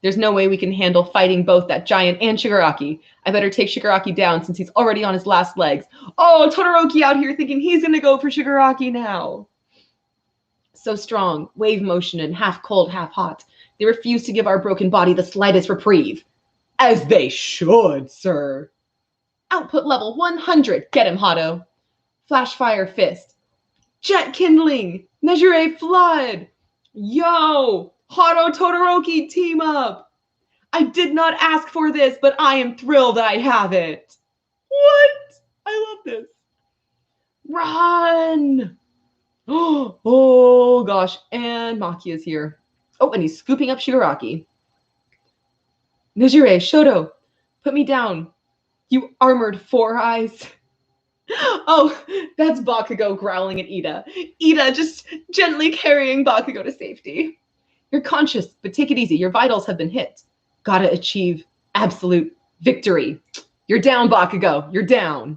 There's no way we can handle fighting both that giant and Shigaraki. I better take Shigaraki down since he's already on his last legs. Oh, Todoroki out here thinking he's going to go for Shigaraki now. So strong, wave motion and half cold, half hot. They refuse to give our broken body the slightest reprieve. As they should, sir. Output level 100. Get him, Hato. Flash fire fist. Jet kindling. Measure A flood. Yo, Hato Todoroki team up. I did not ask for this, but I am thrilled I have it. What? I love this. Run. Oh gosh, and Maki is here. Oh, and he's scooping up Shigaraki. Nejire, Shoto, put me down. You armored four eyes. Oh, that's Bakugo growling at Ida. Ida just gently carrying Bakugo to safety. You're conscious, but take it easy. Your vitals have been hit. Gotta achieve absolute victory. You're down, Bakugo. You're down.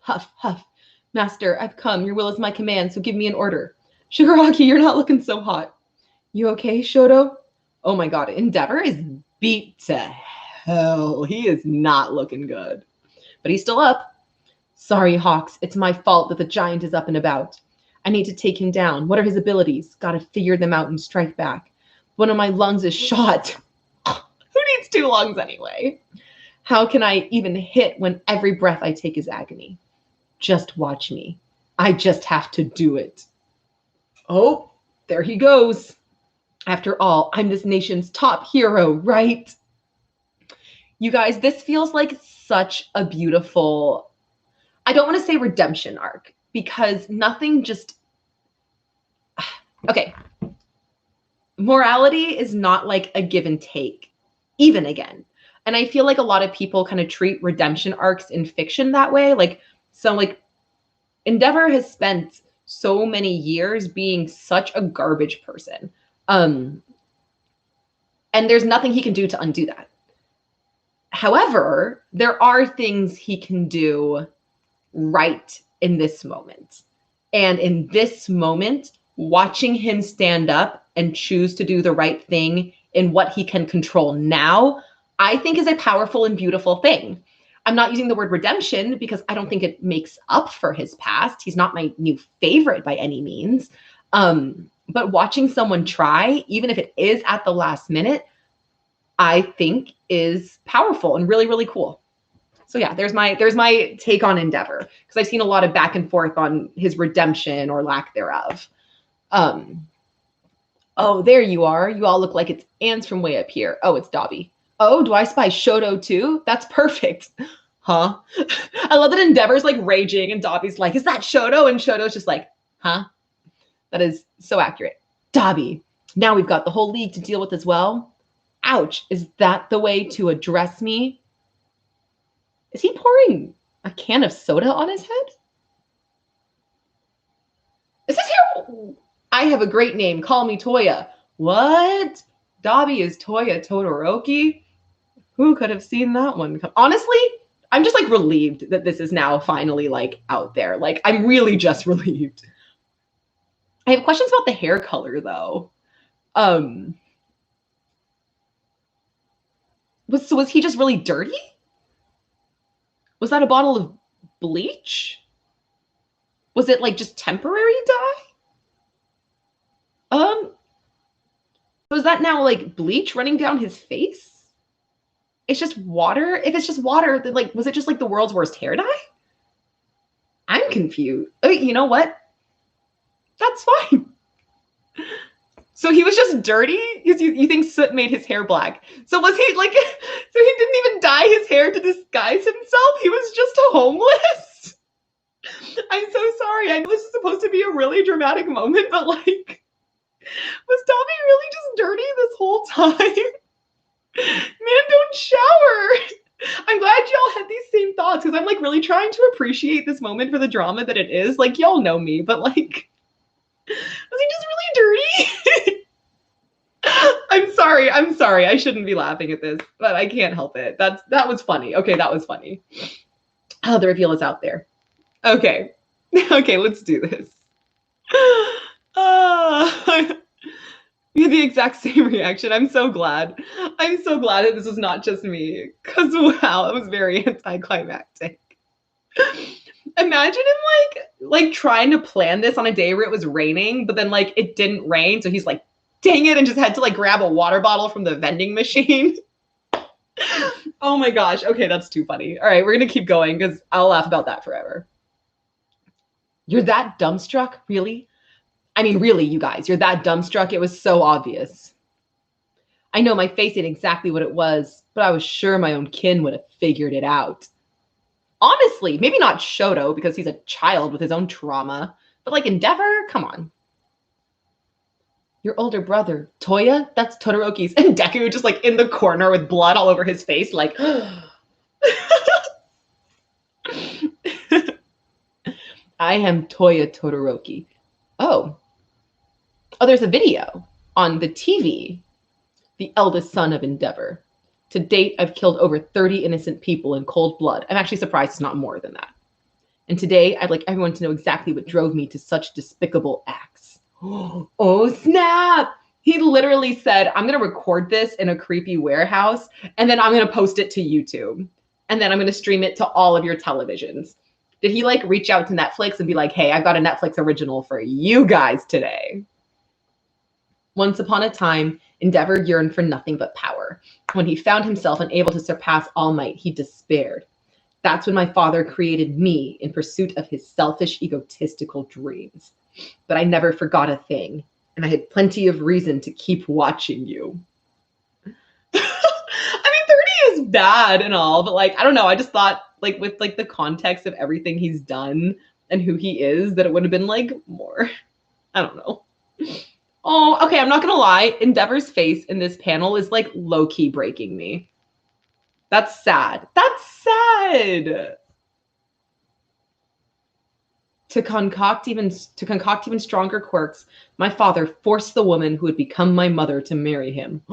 Huff, huff. Master, I've come. Your will is my command, so give me an order. Shigaraki, you're not looking so hot. You okay, Shoto? Oh my god, Endeavor is beat to hell. He is not looking good. But he's still up. Sorry, Hawks. It's my fault that the giant is up and about. I need to take him down. What are his abilities? Gotta figure them out and strike back. One of my lungs is shot. Who needs two lungs anyway? How can I even hit when every breath I take is agony? Just watch me. I just have to do it. Oh, there he goes. After all, I'm this nation's top hero, right? You guys, this feels like such a beautiful, I don't want to say redemption arc, because nothing just, okay. Morality is not like a give and take, even again. And I feel like a lot of people kind of treat redemption arcs in fiction that way. So Endeavor has spent so many years being such a garbage person. And there's nothing he can do to undo that. However, there are things he can do right in this moment. And in this moment, watching him stand up and choose to do the right thing in what he can control now, I think is a powerful and beautiful thing. I'm not using the word redemption because I don't think it makes up for his past. He's not my new favorite by any means. But watching someone try, even if it is at the last minute, I think is powerful and really, really cool. So yeah, there's my take on Endeavor, because I've seen a lot of back and forth on his redemption or lack thereof. Oh, there you are. You all look like it's ants from way up here. Oh, it's Dabi. Oh, do I spy Shoto too? That's perfect. Huh? I love that Endeavor's like raging and Dabi's like, is that Shoto? And Shoto's just like, huh? That is so accurate. Dabi, now we've got the whole league to deal with as well. Ouch, is that the way to address me? Is he pouring a can of soda on his head? Is this here? I have a great name. Call me Toya. What? Dabi is Toya Todoroki? Who could have seen that one come? Honestly, I'm just like relieved that this is now finally like out there. Like, I'm really just relieved. I have questions about the hair color though. Was he just really dirty? Was that a bottle of bleach? Was it like just temporary dye? So is that now like bleach running down his face? It's just water? If it's just water, then like, was it just like the world's worst hair dye? I'm confused. You know what? That's fine. So he was just dirty? You think soot made his hair black. So was he like, so he didn't even dye his hair to disguise himself? He was just homeless? I'm so sorry. I know this is supposed to be a really dramatic moment, but like, was Dabi really just dirty this whole time? Man, don't shower. I'm glad y'all had these same thoughts because I'm like really trying to appreciate this moment for the drama that it is. Like, y'all know me, but like, was he just really dirty? I'm sorry. I shouldn't be laughing at this, but I can't help it. That was funny. Okay, that was funny. Oh, the reveal is out there. Okay. Okay, let's do this. We had the exact same reaction. I'm so glad. I'm so glad that this was not just me. Because wow, it was very anticlimactic. Imagine him like trying to plan this on a day where it was raining, but then like it didn't rain, so he's like, dang it, and just had to like grab a water bottle from the vending machine. Oh my gosh. Okay, that's too funny. All right, we're gonna keep going because I'll laugh about that forever. You're that dumbstruck? Really? I mean, really, you guys, you're that dumbstruck? It was so obvious. I know my face ain't exactly what it was, but I was sure my own kin would have figured it out. Honestly, maybe not Shoto because he's a child with his own trauma, but like Endeavor, come on. Your older brother, Toya, that's Todoroki's. And Deku just like in the corner with blood all over his face, like, I am Toya Todoroki. Oh, there's a video on the TV. The eldest son of Endeavor. To date, I've killed over 30 innocent people in cold blood. I'm actually surprised it's not more than that. And today, I'd like everyone to know exactly what drove me to such despicable acts. Oh, snap! He literally said, I'm going to record this in a creepy warehouse, and then I'm going to post it to YouTube. And then I'm going to stream it to all of your televisions. Did he like reach out to Netflix and be like, hey, I've got a Netflix original for you guys today? Once upon a time, Endeavor yearned for nothing but power. When he found himself unable to surpass All Might, he despaired. That's when my father created me in pursuit of his selfish, egotistical dreams. But I never forgot a thing, and I had plenty of reason to keep watching you. I mean, 30 is bad and all, but like, I don't know. I just thought like with like the context of everything he's done and who he is, that it would have been like more. I don't know. Oh, okay. I'm not going to lie. Endeavor's face in this panel is like low-key breaking me. That's sad. That's sad. To concoct even stronger quirks, my father forced the woman who would become my mother to marry him.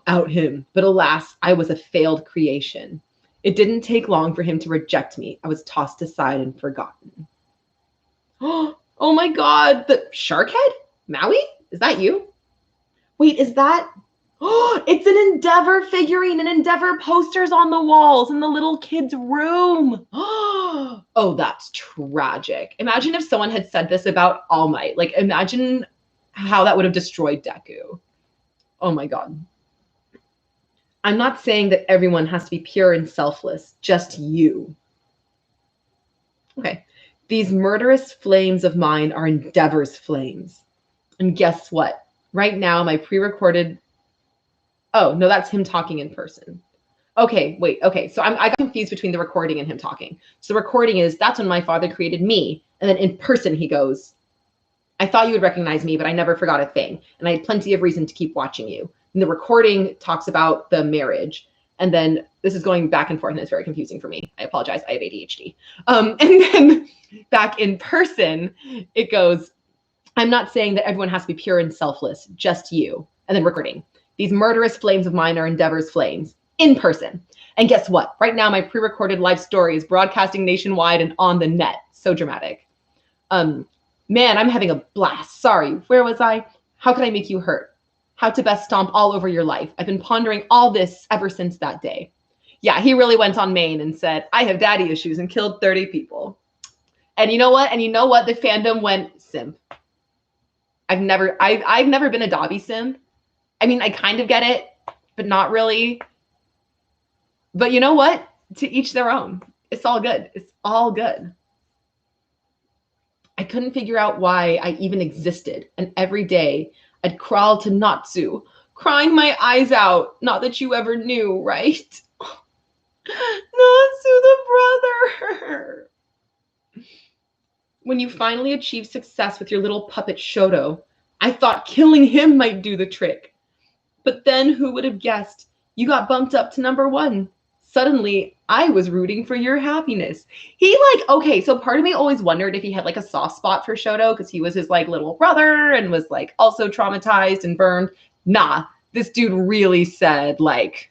Out him. But alas, I was a failed creation. It didn't take long for him to reject me. I was tossed aside and forgotten. Oh my God. The shark head? Maui? Is that you? Wait, is that? Oh, it's an Endeavor figurine, and Endeavor posters on the walls in the little kid's room. Oh, that's tragic. Imagine if someone had said this about All Might. Like, imagine how that would have destroyed Deku. Oh my God. I'm not saying that everyone has to be pure and selfless, just you. Okay. These murderous flames of mine are Endeavor's flames. And guess what? Right now, my pre-recorded... Oh, no, that's him talking in person. Okay, wait. Okay, so I got confused between the recording and him talking. So the recording is, that's when my father created me. And then in person, he goes, I thought you would recognize me, but I never forgot a thing. And I had plenty of reason to keep watching you. And the recording talks about the marriage. And then this is going back and forth, and it's very confusing for me. I apologize. I have ADHD. And then back in person, it goes, I'm not saying that everyone has to be pure and selfless, just you. And then recording. These murderous flames of mine are Endeavor's flames. In person. And guess what? Right now, my pre-recorded live story is broadcasting nationwide and on the net. So dramatic. Man, I'm having a blast. Sorry, where was I? How could I make you hurt? How to best stomp all over your life. I've been pondering all this ever since that day. Yeah, he really went on main and said, I have daddy issues and killed 30 people. And you know what? The fandom went simp. I've never been a Dabi simp. I mean, I kind of get it, but not really. But you know what? To each their own. It's all good. It's all good. I couldn't figure out why I even existed. And every day I'd crawl to Natsu, crying my eyes out. Not that you ever knew, right? Natsu the brother. When you finally achieved success with your little puppet Shoto, I thought killing him might do the trick. But then who would have guessed? You got bumped up to #1. Suddenly, I was rooting for your happiness. He like, okay, so part of me always wondered if he had like a soft spot for Shoto because he was his like little brother and was like also traumatized and burned. Nah, this dude really said like,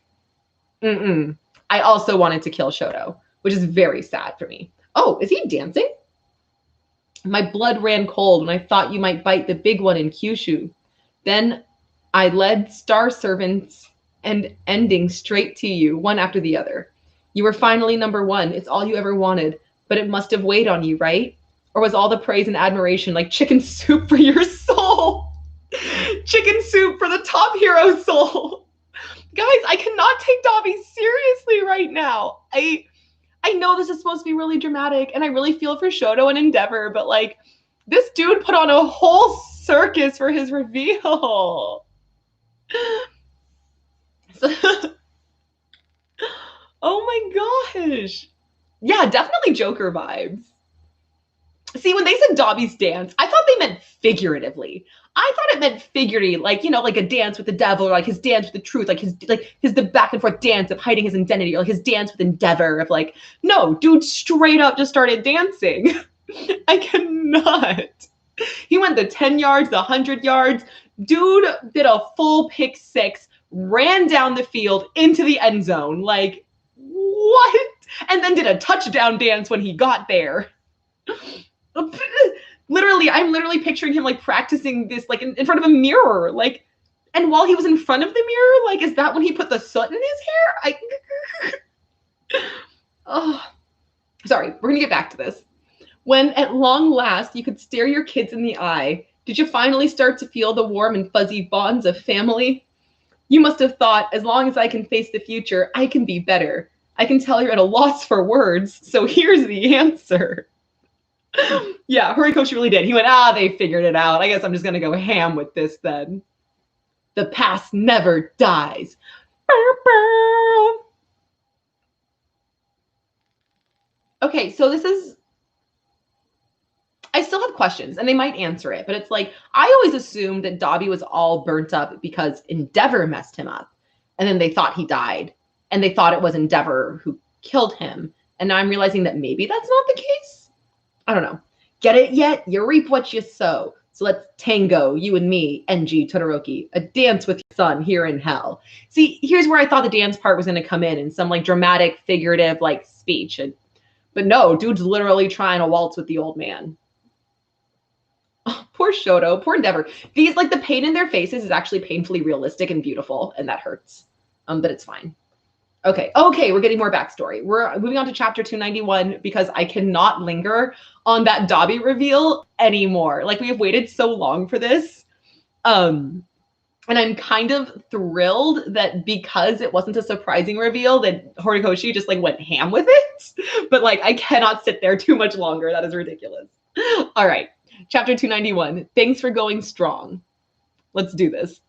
I also wanted to kill Shoto, which is very sad for me. Oh, is he dancing? My blood ran cold when I thought you might bite the big one in Kyushu. Then I led star servants and ending straight to you, one after the other. You were finally #1. It's all you ever wanted, but it must have weighed on you, right? Or was all the praise and admiration like chicken soup for your soul? Chicken soup for the top hero soul. Guys, I cannot take Dabi seriously right now. I know this is supposed to be really dramatic, and I really feel for Shoto and Endeavor, but like, this dude put on a whole circus for his reveal. Oh my gosh. Yeah, definitely Joker vibes. See, when they said Dabi's dance, I thought they meant figuratively. I thought it meant figuratively, like, you know, like a dance with the devil, or like his dance with the truth, like his the back and forth dance of hiding his identity, or like his dance with Endeavor of like, no, dude straight up just started dancing. I cannot. He went the 10 yards, the 100 yards. Dude did a full pick 6, ran down the field into the end zone. Like, what? And then did a touchdown dance when he got there. Literally, I'm literally picturing him like practicing this like in front of a mirror. Like, and while he was in front of the mirror, like, is that when he put the soot in his hair? Oh, sorry, we're gonna get back to this. When at long last you could stare your kids in the eye, did you finally start to feel the warm and fuzzy bonds of family? You must have thought, as long as I can face the future, I can be better. I can tell you're at a loss for words, so here's the answer. Yeah, Horikoshi really did. He went, they figured it out. I guess I'm just going to go ham with this then. The past never dies. Okay, so this is... I still have questions, and they might answer it, but it's like, I always assumed that Dabi was all burnt up because Endeavor messed him up, and then they thought he died, and they thought it was Endeavor who killed him, and now I'm realizing that maybe that's not the case? I don't know. Get it yet? You reap what you sow. So let's tango, you and me, NG Todoroki, a dance with your son here in hell. See, here's where I thought the dance part was going to come in some like dramatic, figurative like speech. But no, dude's literally trying to waltz with the old man. Oh, poor Shoto, poor Endeavor. These, like, the pain in their faces is actually painfully realistic and beautiful, and that hurts. But it's fine. Okay, we're getting more backstory. We're moving on to chapter 291 because I cannot linger on that Dabi reveal anymore. Like, we have waited so long for this. And I'm kind of thrilled that because it wasn't a surprising reveal that Horikoshi just like went ham with it. But like, I cannot sit there too much longer. That is ridiculous. All right, chapter 291. Thanks for going strong. Let's do this.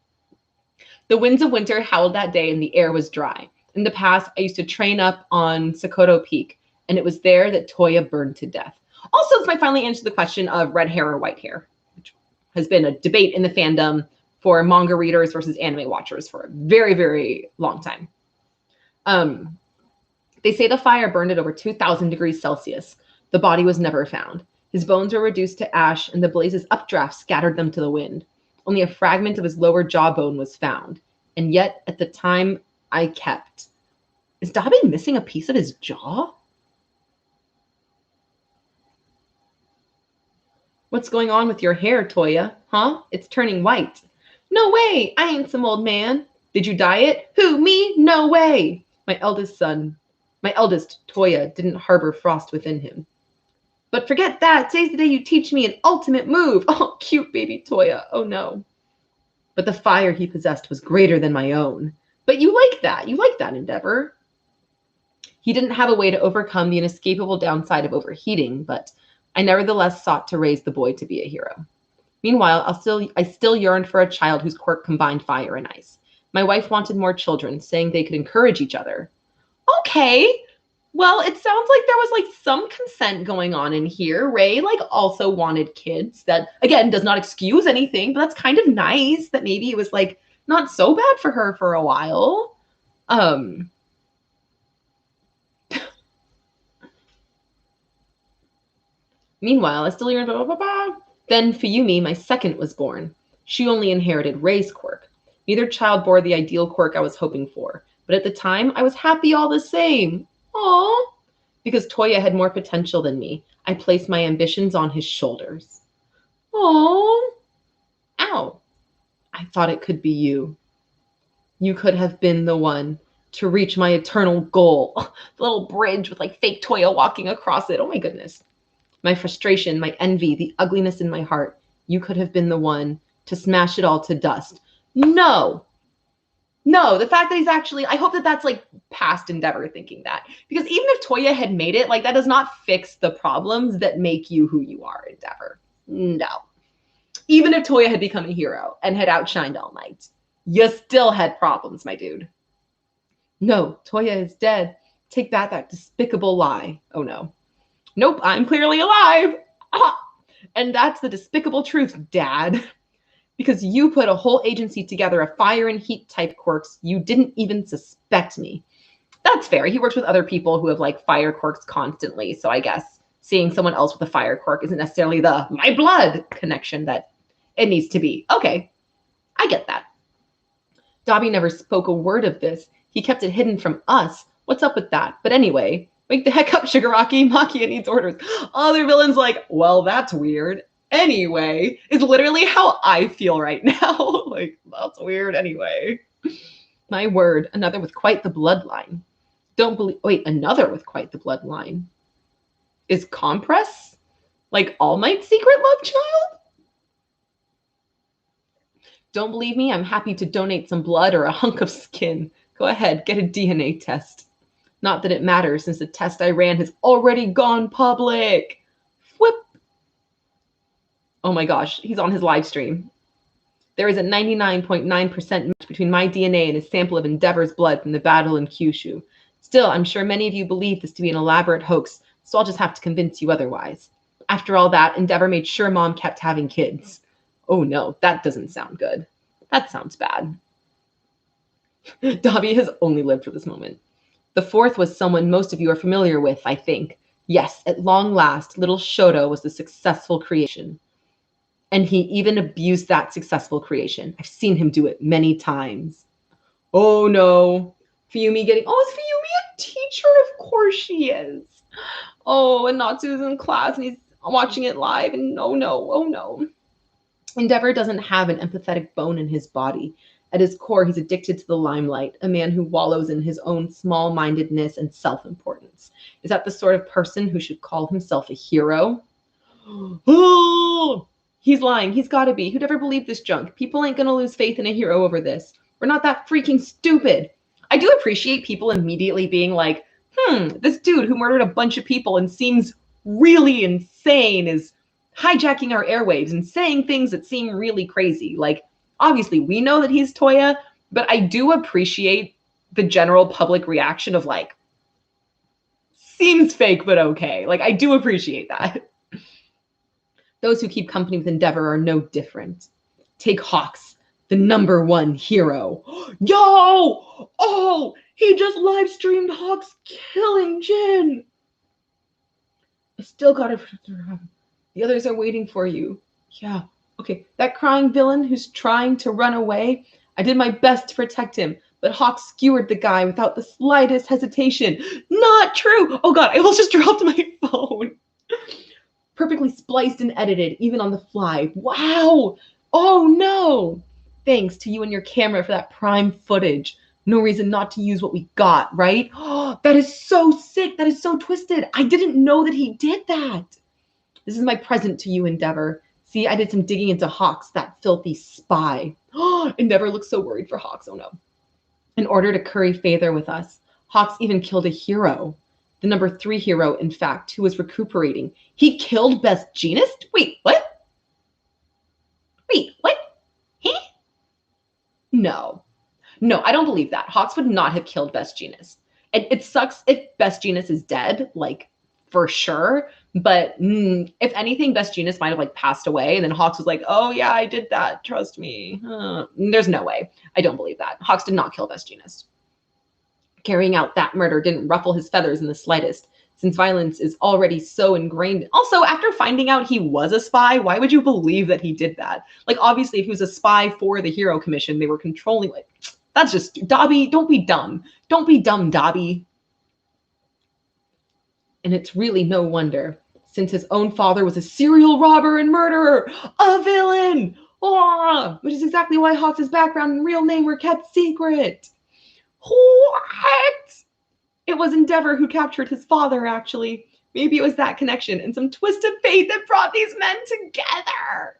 The winds of winter howled that day and the air was dry. In the past, I used to train up on Sokoto Peak, and it was there that Toya burned to death. Also, this might finally answer the question of red hair or white hair, which has been a debate in the fandom for manga readers versus anime watchers for a very, very long time. They say the fire burned at over 2,000 degrees Celsius. The body was never found. His bones were reduced to ash, and the blaze's updraft scattered them to the wind. Only a fragment of his lower jawbone was found. And yet, at the time, I kept. Is Dabi missing a piece of his jaw? What's going on with your hair, Toya? Huh? It's turning white. No way! I ain't some old man. Did you dye it? Who, me? No way! My eldest, Toya, didn't harbor frost within him. But forget that. Today's the day you teach me an ultimate move. Oh, cute baby Toya. Oh, no. but the fire he possessed was greater than my own. But you like that. You like that, Endeavor. He didn't have a way to overcome the inescapable downside of overheating, but I nevertheless sought to raise the boy to be a hero. Meanwhile, I still yearned for a child whose quirk combined fire and ice. My wife wanted more children, saying they could encourage each other. Okay. Well, it sounds like there was like some consent going on in here. Ray like also wanted kids. That again does not excuse anything, but that's kind of nice that maybe it was like not so bad for her for a while. Meanwhile, I still yearned, blah, blah, blah, blah. Then Fuyumi, my second, was born. She only inherited Ray's quirk. Neither child bore the ideal quirk I was hoping for, but at the time, I was happy all the same. Aww. Because Toya had more potential than me, I placed my ambitions on his shoulders. Aww. Ow. I thought it could be you. You could have been the one to reach my eternal goal. The little bridge with like fake Toya walking across it. Oh my goodness. My frustration, my envy, the ugliness in my heart. You could have been the one to smash it all to dust. No, the fact that he's actually, I hope that that's like past Endeavor thinking that. Because even if Toya had made it, like that does not fix the problems that make you who you are, Endeavor. No. Even if Toya had become a hero and had outshined All Might, you still had problems, my dude. No, Toya is dead. Take back that despicable lie. Oh no. Nope, I'm clearly alive. Ah! And that's the despicable truth, Dad. Because you put a whole agency together of fire and heat type quirks, you didn't even suspect me. That's fair. He works with other people who have like fire quirks constantly. So I guess seeing someone else with a fire quirk isn't necessarily the my blood connection that it needs to be. Okay, I get that. Dabi never spoke a word of this. He kept it hidden from us. What's up with that? But anyway, wake the heck up, Shigaraki. Makia needs orders. Other villains like, well, that's weird. Anyway, is literally how I feel right now. Like, that's weird anyway. My word, another with quite the bloodline. Don't believe, wait, another with quite the bloodline. Is Compress like All Might's secret love child? Don't believe me? I'm happy to donate some blood or a hunk of skin. Go ahead, get a DNA test. Not that it matters, since the test I ran has already gone public. Whip. Oh my gosh, he's on his live stream. There is a 99.9% match between my DNA and a sample of Endeavor's blood from the battle in Kyushu. Still, I'm sure many of you believe this to be an elaborate hoax, so I'll just have to convince you otherwise. After all that, Endeavor made sure Mom kept having kids. Oh no, that doesn't sound good. That sounds bad. Dabi has only lived for this moment. The fourth was someone most of you are familiar with, I think. Yes, at long last, little Shoto was the successful creation. And he even abused that successful creation. I've seen him do it many times. Oh no. Fuyumi getting, oh, is Fuyumi a teacher? Of course she is. Oh, and Natsu's in class and he's watching it live and oh no. Endeavor doesn't have an empathetic bone in his body. At his core, he's addicted to the limelight, a man who wallows in his own small-mindedness and self-importance. Is that the sort of person who should call himself a hero? Oh, he's lying. He's got to be. Who'd ever believe this junk? People ain't going to lose faith in a hero over this. We're not that freaking stupid. I do appreciate people immediately being like, this dude who murdered a bunch of people and seems really insane is hijacking our airwaves and saying things that seem really crazy. Like, obviously, we know that he's Toya, but I do appreciate the general public reaction of like, seems fake, but okay. Like, I do appreciate that. Those who keep company with Endeavor are no different. Take Hawks, the #1 hero. Yo! Oh, he just live streamed Hawks killing Jin. I still got it. The others are waiting for you. Yeah. Okay, that crying villain who's trying to run away, I did my best to protect him, but Hawk skewered the guy without the slightest hesitation. Not true! Oh god, I almost just dropped my phone. Perfectly spliced and edited, even on the fly. Wow! Oh no! Thanks to you and your camera for that prime footage. No reason not to use what we got, right? Oh, that is so sick. That is so twisted. I didn't know that he did that. This is my present to you, Endeavor. See, I did some digging into Hawks, that filthy spy. Endeavor looks so worried for Hawks. Oh no. In order to curry favor with us, Hawks even killed a hero. The number 3 hero, in fact, who was recuperating. He killed Best Jeanist? Wait, what? Wait, what? Huh? No. No, I don't believe that. Hawks would not have killed Best Jeanist. It sucks if Best Jeanist is dead, like, for sure. But if anything, Best Jeanist might have, like, passed away. And then Hawks was like, oh, yeah, I did that. Trust me. There's no way. I don't believe that. Hawks did not kill Best Jeanist. Carrying out that murder didn't ruffle his feathers in the slightest, since violence is already so ingrained. Also, after finding out he was a spy, why would you believe that he did that? Like, obviously, if he was a spy for the Hero Commission, they were controlling, like, that's just, Dabi, don't be dumb. Don't be dumb, Dabi. And it's really no wonder, since his own father was a serial robber and murderer, a villain, which is exactly why Hawks' background and real name were kept secret. What? It was Endeavor who captured his father, actually. Maybe it was that connection and some twist of fate that brought these men together.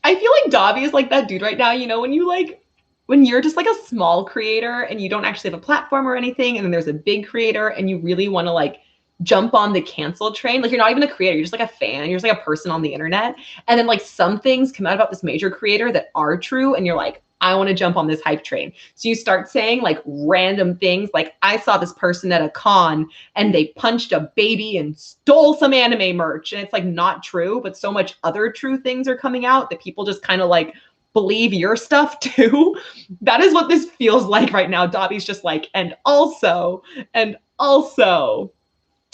I feel like Dabi is like that dude right now, you know, when you're just like a small creator and you don't actually have a platform or anything, and then there's a big creator and you really want to like jump on the cancel train. Like, you're not even a creator, you're just like a fan, you're just like a person on the internet. And then like some things come out about this major creator that are true, and you're like, I want to jump on this hype train. So you start saying like random things like, I saw this person at a con and they punched a baby and stole some anime merch. And it's like not true, but so much other true things are coming out that people just kind of like believe your stuff too. That is what this feels like right now. Dabi's just like, and also.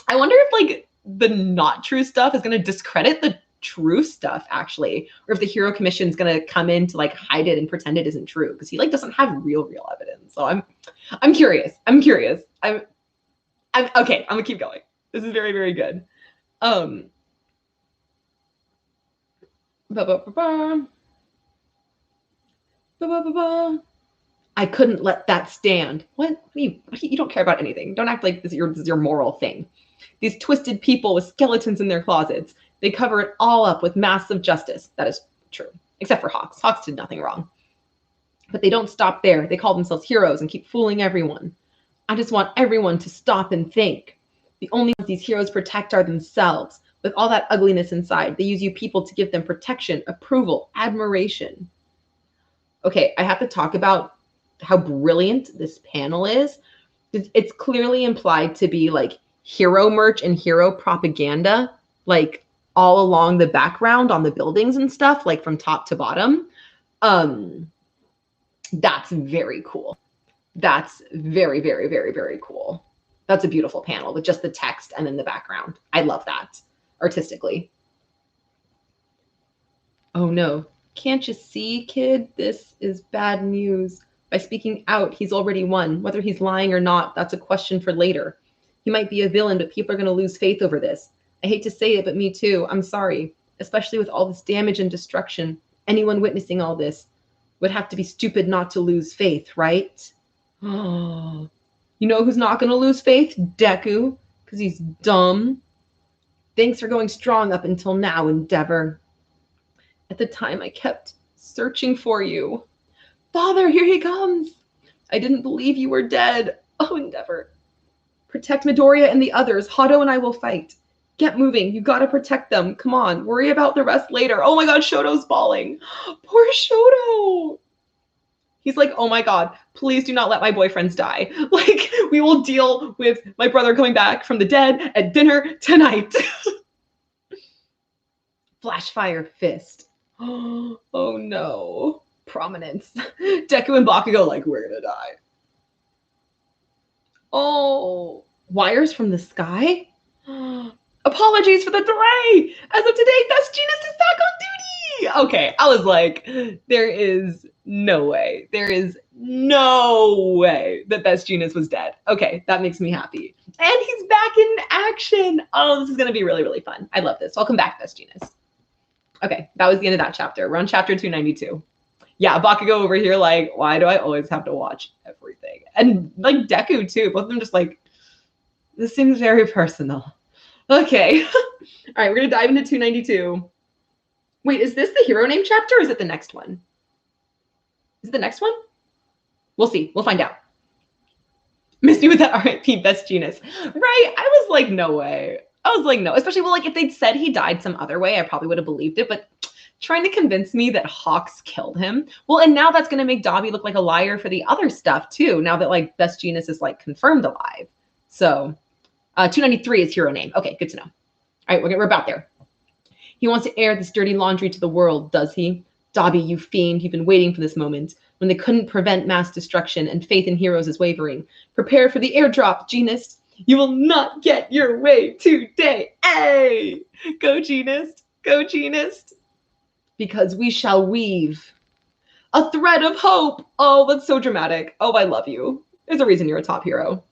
I wonder if like the not true stuff is going to discredit the true stuff, actually, or if the Hero Commission is going to come in to like hide it and pretend it isn't true, because he like doesn't have real evidence. So I'm curious. I'm okay. I'm gonna keep going. This is very, very good. I couldn't let that stand. What? You don't care about anything. Don't act like this is your moral thing. These twisted people with skeletons in their closets. They cover it all up with masks of justice. That is true. Except for Hawks. Hawks did nothing wrong. But they don't stop there. They call themselves heroes and keep fooling everyone. I just want everyone to stop and think. The only ones these heroes protect are themselves. With all that ugliness inside, they use you people to give them protection, approval, admiration. Okay, I have to talk about how brilliant this panel is. It's clearly implied to be like hero merch and hero propaganda, like all along the background on the buildings and stuff, like from top to bottom. That's very cool. That's very, very, very, very cool. That's a beautiful panel with just the text and then the background. I love that artistically. Oh no, can't you see, kid? This is bad news. By speaking out, he's already won. Whether he's lying or not, that's a question for later. He might be a villain, but people are going to lose faith over this. I hate to say it, but me too. I'm sorry. Especially with all this damage and destruction. Anyone witnessing all this would have to be stupid not to lose faith, right? Oh, you know who's not going to lose faith? Deku, because he's dumb. Thanks for going strong up until now, Endeavor. At the time, I kept searching for you. Father, here he comes. I didn't believe you were dead. Oh, Endeavor. Protect Midoriya and the others. Hado and I will fight. Get moving. You gotta protect them. Come on. Worry about the rest later. Oh my god, Shoto's falling. Poor Shoto. He's like, oh my god, please do not let my boyfriends die. Like, we will deal with my brother coming back from the dead at dinner tonight. Flashfire fist. Oh no. Prominence. Deku and Bakugo like, we're gonna die. Oh, wires from the sky? Apologies for the delay. As of today, Best Jeanist is back on duty. Okay, I was like, there is no way. There is no way that Best Jeanist was dead. Okay, that makes me happy. And he's back in action. Oh, this is going to be really, really fun. I love this. Welcome back, Best Jeanist. Okay, that was the end of that chapter. We're on chapter 292. Yeah, Bakugo over here like, why do I always have to watch everything? And like Deku too. Both of them just like, this seems very personal. Okay. All right, we're going to dive into 292. Wait, is this the hero name chapter or is it the next one? Is it the next one? We'll see. We'll find out. Miss me with that RIP Best Jeanist. Right? I was like, no way. I was like, no. Especially, well, like if they'd said he died some other way, I probably would have believed it. But trying to convince me that Hawks killed him. Well, and now that's going to make Dabi look like a liar for the other stuff too. Now that like Best Jeanist is like confirmed alive. So 293 is hero name. Okay, good to know. All right, we're about there. He wants to air this dirty laundry to the world, does he? Dabi, you fiend, you've been waiting for this moment. When they couldn't prevent mass destruction and faith in heroes is wavering. Prepare for the airdrop, Jeanist. You will not get your way today. Hey! Go, Jeanist. Go, Jeanist. Because we shall weave a thread of hope. Oh, that's so dramatic. Oh, I love you. There's a reason you're a top hero.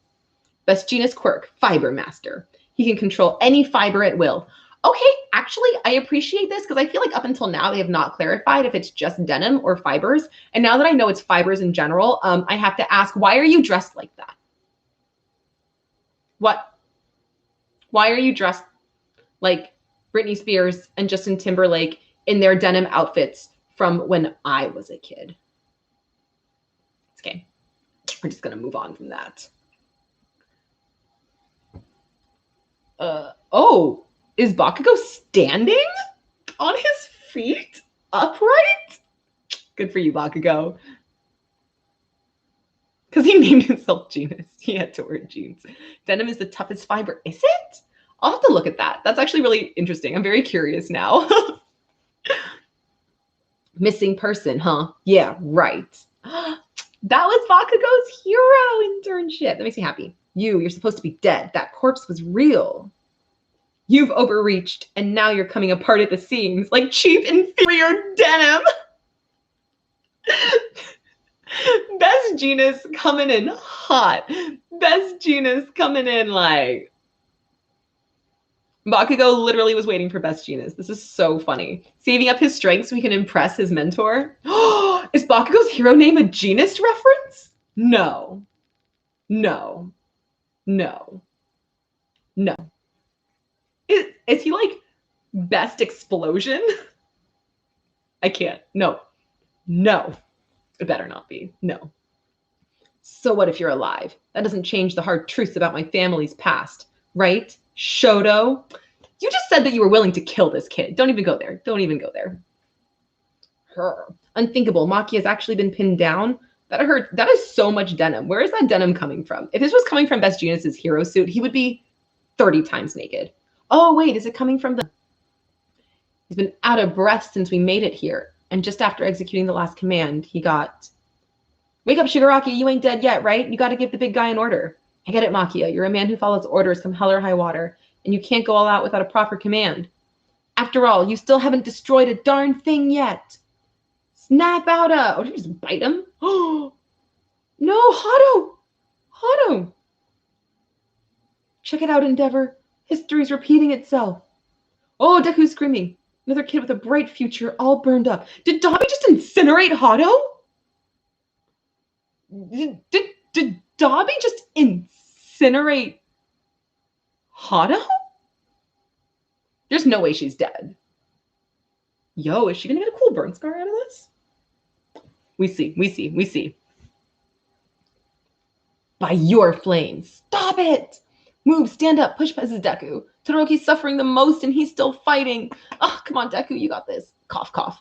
Best Jeanist quirk, Fiber Master. He can control any fiber at will. Okay, actually, I appreciate this because I feel like up until now, they have not clarified if it's just denim or fibers. And now that I know it's fibers in general, I have to ask, why are you dressed like that? What? Why are you dressed like Britney Spears and Justin Timberlake in their denim outfits from when I was a kid? Okay, we're just going to move on from that. Oh. Is Bakugo standing on his feet upright? Good for you, Bakugo. Because he named himself Jeanist. He had to wear jeans. Denim is the toughest fiber. Is it? I'll have to look at that. That's actually really interesting. I'm very curious now. Missing person, huh? Yeah, right. That was Bakugo's hero internship. That makes me happy. You're supposed to be dead. That corpse was real. You've overreached, and now you're coming apart at the seams like cheap, inferior denim. Best Jeanist coming in hot. Best Jeanist coming in like... Bakugo literally was waiting for Best Jeanist. This is so funny. Saving up his strength so he can impress his mentor. Is Bakugo's hero name a Jeanist reference? No. No. No. No. Is he like Best Explosion? I can't. No. No. It better not be. No. So what if you're alive? That doesn't change the hard truths about my family's past, right? Shoto? You just said that you were willing to kill this kid. Don't even go there. Don't even go there. Her. Unthinkable. Maki has actually been pinned down. That hurt. That is so much denim. Where is that denim coming from? If this was coming from Best Jeanist's hero suit, he would be 30 times naked. Oh, wait, is it coming from the... He's been out of breath since we made it here. And just after executing the last command, he got... Wake up, Shigaraki, you ain't dead yet, right? You got to give the big guy an order. I get it, Makia. You're a man who follows orders come hell or high water, and you can't go all out without a proper command. After all, you still haven't destroyed a darn thing yet. Snap out of... Oh, did you just bite him? Oh, no, Hato! Hato! Check it out, Endeavor. History's repeating itself. Oh, Deku's screaming. Another kid with a bright future, all burned up. Did Dabi just incinerate Hato? Did Dabi just incinerate Hato? There's no way she's dead. Yo, is she gonna get a cool burn scar out of this? We see. By your flames. Stop it! Move, stand up, push past Deku. Todoroki's suffering the most and he's still fighting. Oh, come on, Deku, you got this. Cough, cough.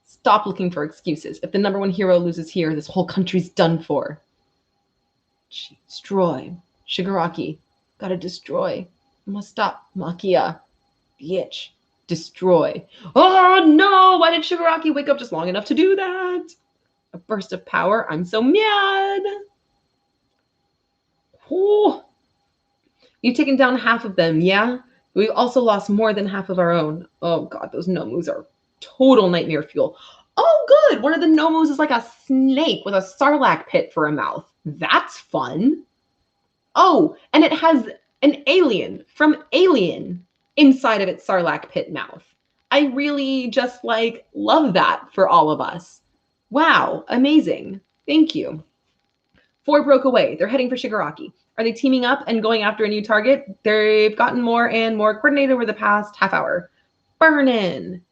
Stop looking for excuses. If the #1 hero loses here, this whole country's done for. Destroy. Shigaraki. Gotta destroy. You must stop. Makia. Bitch. Destroy. Oh, no! Why did Shigaraki wake up just long enough to do that? A burst of power. I'm so mad. Oh. You've taken down half of them, yeah? We've also lost more than half of our own. Oh, God, those Nomus are total nightmare fuel. Oh, good. One of the Nomus is like a snake with a sarlacc pit for a mouth. That's fun. Oh, and it has an alien from Alien inside of its sarlacc pit mouth. I really just like love that for all of us. Wow, amazing. Thank you. 4 broke away. They're heading for Shigaraki. Are they teaming up and going after a new target? They've gotten more and more coordinated over the past half hour. Burnin'.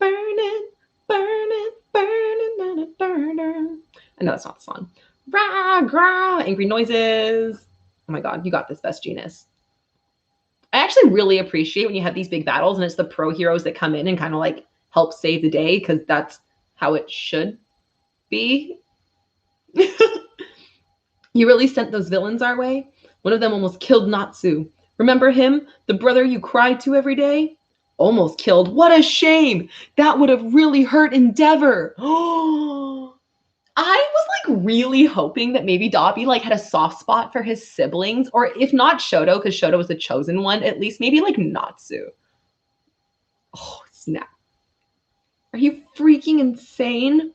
burning, burning, burning, burning, burning. I know that's not the song. Rah, grah, angry noises. Oh my God, you got this, Best Genius. I actually really appreciate when you have these big battles and it's the pro heroes that come in and kind of like help save the day, because that's how it should be. You really sent those villains our way? One of them almost killed Natsu. Remember him? The brother you cried to every day? Almost killed. What a shame. That would have really hurt Endeavor. Oh, I was like really hoping that maybe Dabi like had a soft spot for his siblings, or if not Shoto, because Shoto was the chosen one, at least maybe like Natsu. Oh, snap. Are you freaking insane?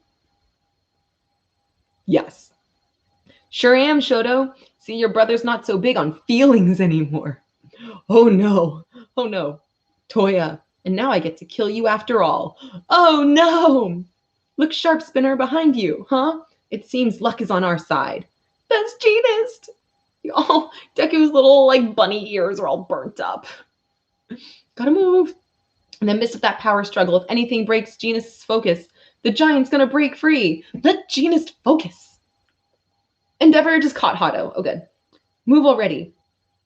Yes. Sure am, Shoto. See, your brother's not so big on feelings anymore. Oh no. Oh no. Toya. And now I get to kill you after all. Oh no. Look sharp, Spinner, behind you, huh? It seems luck is on our side. Best Genist. Oh, Deku's little like bunny ears are all burnt up. Gotta move. In the midst of that power struggle, if anything breaks Genist's focus, the giant's gonna break free. Let Genist focus. Endeavor just caught Hato. Oh, good. Move already.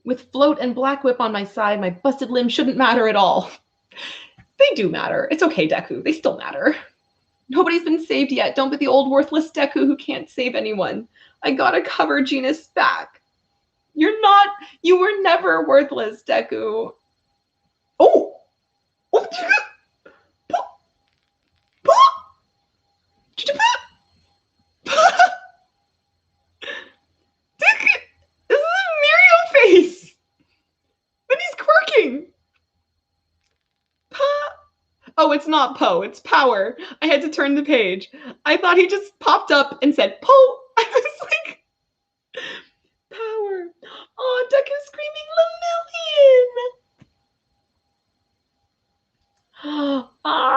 With Float and Black Whip on my side, my busted limb shouldn't matter at all. They do matter. It's okay, Deku. They still matter. Nobody's been saved yet. Don't be the old worthless Deku who can't save anyone. I gotta cover Genist's back. You were never worthless, Deku. Oh! Oh! This is a Mirio face! But he's quirking! Oh, it's not Po, it's Power. I had to turn the page. I thought he just popped up and said Po. I was like, Power. Oh, Deku's screaming Lemillion. Oh, wow.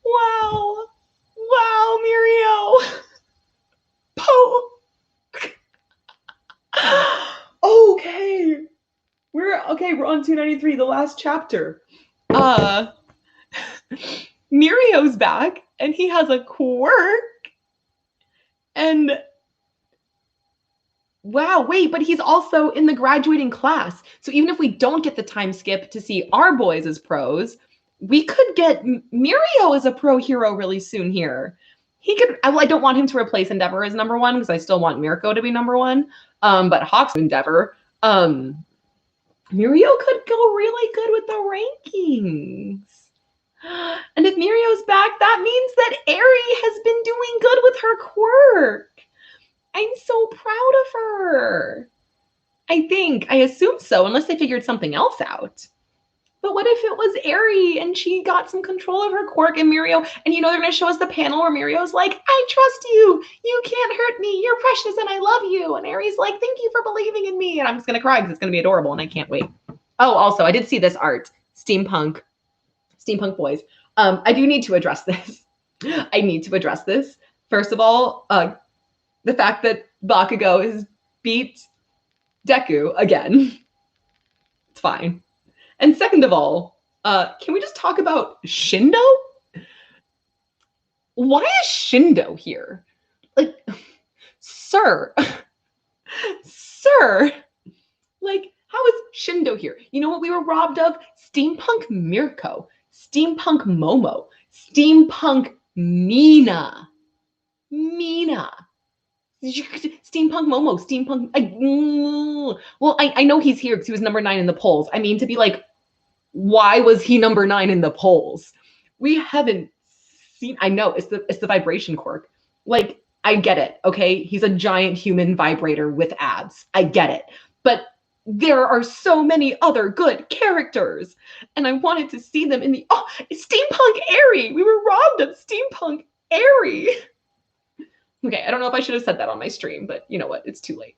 Wow. Wow, Mirio. Po. Okay. We're on 293, the last chapter. Mirio's back and he has a quirk. And wow, wait, but he's also in the graduating class. So even if we don't get the time skip to see our boys as pros, we could get Mirio as a pro hero really soon here. He could, I don't want him to replace Endeavor as number one because I still want Mirko to be number one. But Hawk's Endeavor. Mirio could go really good with the rankings. And if Mirio's back, that means that Eri has been doing good with her quirk. I'm so proud of her. I assume so, unless they figured something else out. But what if it was Eri and she got some control of her quirk and Mirio, and they're going to show us the panel where Mirio's like, I trust you. You can't hurt me. You're precious and I love you. And Eri's like, thank you for believing in me. And I'm just going to cry because it's going to be adorable and I can't wait. Oh, also, I did see this art. Steampunk boys. I do need to address this. I need to address this. First of all, the fact that Bakugo has beat Deku again. It's fine. And second of all, can we just talk about Shindo? Why is Shindo here? Like, sir, like, how is Shindo here? You know what we were robbed of? Steampunk Mirko, Steampunk Momo, Steampunk Mina. Steampunk Momo, Steampunk. Well, I know he's here because he was number 9 in the polls. I mean, to be like, why was he number 9 in the polls? We haven't seen. I know it's the vibration quirk. Like, I get it. Okay, he's a giant human vibrator with abs. I get it, but there are so many other good characters, and I wanted to see them in the Steampunk Eri. We were robbed of Steampunk Eri. Okay, I don't know if I should have said that on my stream, but you know what? It's too late.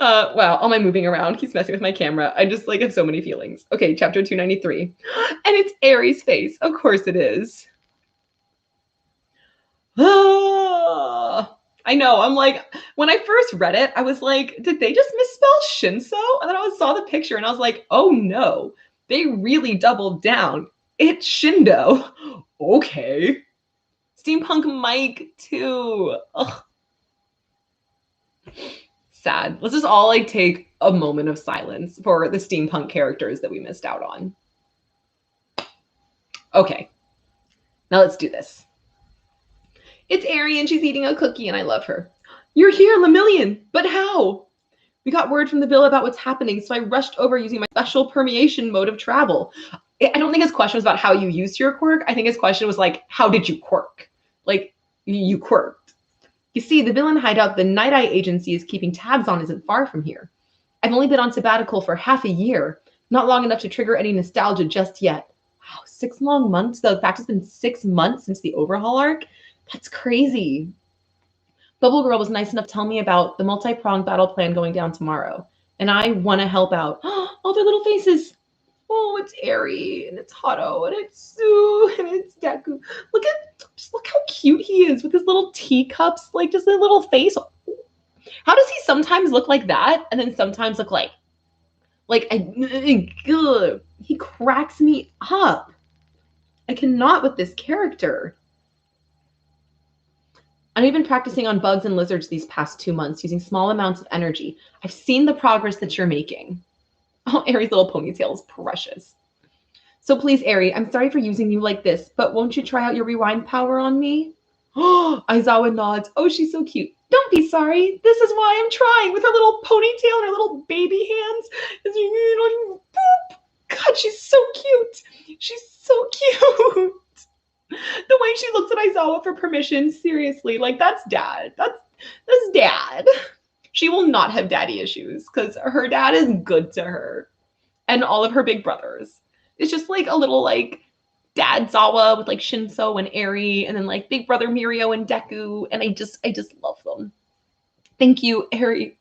Wow, all my moving around keeps messing with my camera. I just have so many feelings. Okay, chapter 293. And it's Eri's face. Of course it is. I know, I'm like, when I first read it, I was like, did they just misspell Shinso? And then I saw the picture and I was like, oh no, They really doubled down. It's Shindo. Okay. Steampunk Mike too. Ugh. Sad. Let's just all like take a moment of silence for the steampunk characters that we missed out on. Okay. Now let's do this. It's Ari and she's eating a cookie and I love her. You're here, Lemillion, but how? We got word from the bill about what's happening, so I rushed over using my special permeation mode of travel. I don't think his question was about how you used your quirk. I think his question was like, how did you quirk? Like, you quirked. You see, the villain hideout the Night Eye Agency is keeping tabs on isn't far from here. I've only been on sabbatical for half a year, not long enough to trigger any nostalgia just yet. Wow, 6 long months though. In fact, it's been 6 months since the overhaul arc. That's crazy. Bubble Girl was nice enough to tell me about the multi-pronged battle plan going down tomorrow, and I want to help out. All their little faces. Oh, it's Ari, and it's Hato, and it's Sue, and it's Deku. Just look how cute he is with his little teacups, like just a little face. How does he sometimes look like that, and then sometimes look like he cracks me up. I cannot with this character. I've been practicing on bugs and lizards these past 2 months using small amounts of energy. I've seen the progress that you're making. Oh, Ari's little ponytail is precious. So please, Ari, I'm sorry for using you like this, but won't you try out your rewind power on me? Oh, Aizawa nods. Oh, she's so cute. Don't be sorry. This is why I'm trying with her little ponytail and her little baby hands. God, she's so cute. She's so cute. The way she looks at Aizawa for permission, seriously, like that's dad. That's dad. She will not have daddy issues because her dad is good to her and all of her big brothers. It's just like a little like dad Zawa with like Shinso and Eri and then like big brother Mirio and Deku. And I just love them. Thank you, Eri.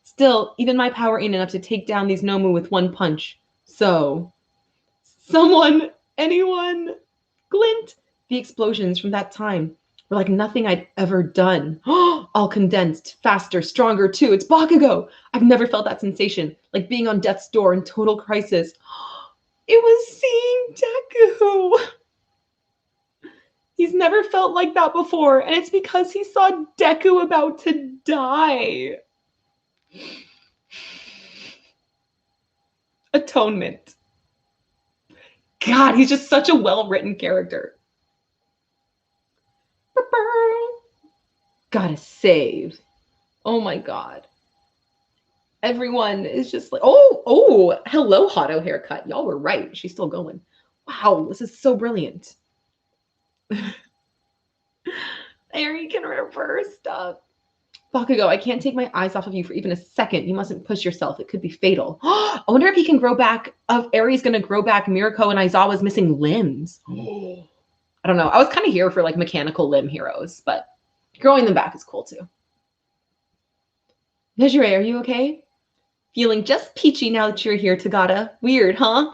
Still, even my power ain't enough to take down these Nomu with one punch. So, anyone, glint. The explosions from that time were like nothing I'd ever done. All condensed, faster, stronger too. It's Bakugo. I've never felt that sensation, like being on death's door in total crisis. It was seeing Deku. He's never felt like that before, and it's because he saw Deku about to die. Atonement. God, he's just such a well-written character. Gotta save. Oh my God. Everyone is just like, oh, hello, Hato haircut. Y'all were right. She's still going. Wow, this is so brilliant. Eri can reverse stuff. Bakugo, I can't take my eyes off of you for even a second. You mustn't push yourself. It could be fatal. I wonder if he can grow back. If Eri's going to grow back Mirko and Aizawa's missing limbs. I don't know. I was kind of here for like mechanical limb heroes, but growing them back is cool too. Nejire, are you okay? Feeling just peachy now that you're here, Tagata. Weird, huh?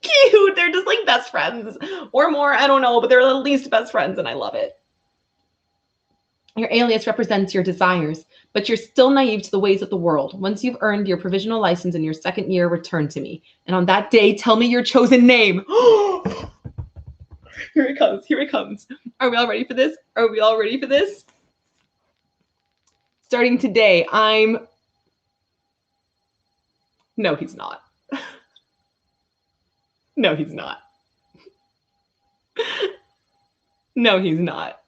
Cute. They're just like best friends or more. I don't know, but they're at least best friends and I love it. Your alias represents your desires, but you're still naive to the ways of the world. Once you've earned your provisional license in your 2nd year, return to me. And on that day, tell me your chosen name. Here it comes. Here it comes. Are we all ready for this? Are we all ready for this? Starting today, No, he's not. No, he's not. No, he's not.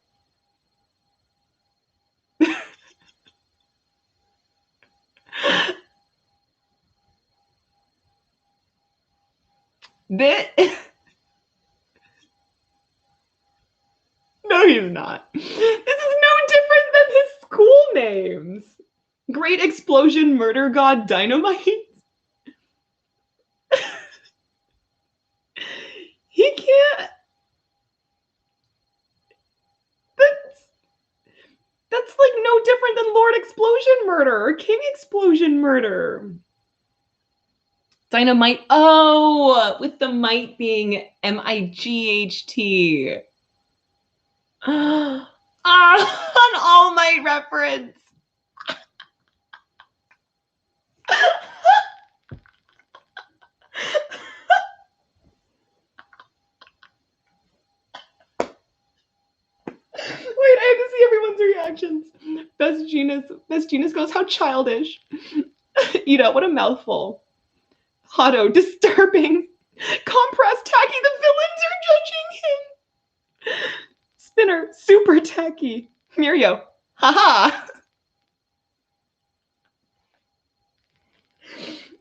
No, he's not. This is no different than his school names. Great Explosion Murder God Dynamite. He can't. That's like no different than Lord Explosion Murder or King Explosion Murder. Dynamite. Oh, with the might being M-I-G-H-T. An All Might reference. reactions. Best Genus goes, how childish. Ida, what a mouthful. Hado, disturbing. Compress, tacky, the villains are judging him. Spinner, super tacky. Mirio, haha.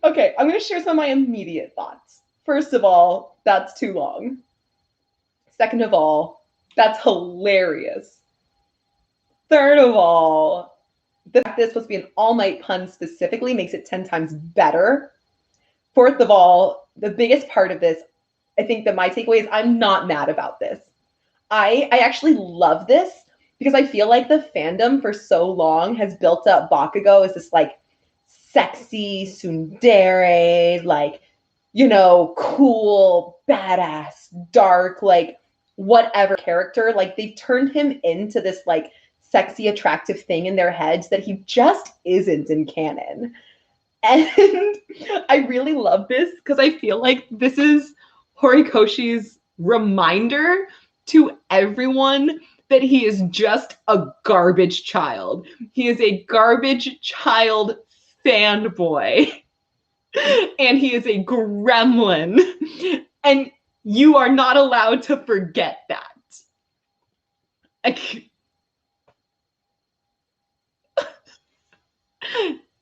Okay, I'm going to share some of my immediate thoughts. First of all, that's too long. Second of all, that's hilarious. Third of all, the fact that it's supposed to be an all-night pun specifically makes it 10 times better. Fourth of all, the biggest part of this, I think that my takeaway is I'm not mad about this. I actually love this because I feel like the fandom for so long has built up Bakugo as this like sexy tsundere, like, you know, cool, badass, dark, like whatever character. Like they've turned him into this like sexy, attractive thing in their heads that he just isn't in canon. And I really love this because I feel like this is Horikoshi's reminder to everyone that he is just a garbage child. He is a garbage child fanboy. And he is a gremlin. And you are not allowed to forget that.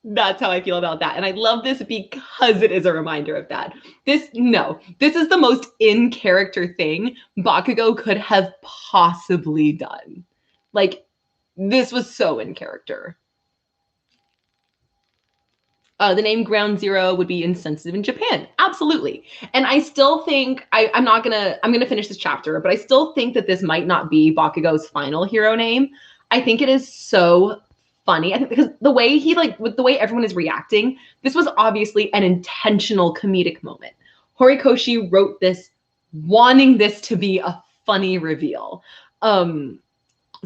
That's how I feel about that. And I love this because it is a reminder of that. This is the most in character thing Bakugo could have possibly done. Like, this was so in character. The name Ground Zero would be insensitive in Japan. Absolutely. And I still think, I'm gonna finish this chapter, but I still think that this might not be Bakugo's final hero name. I think it is so funny. I think because the way with the way everyone is reacting, this was obviously an intentional comedic moment. Horikoshi wrote this wanting this to be a funny reveal. So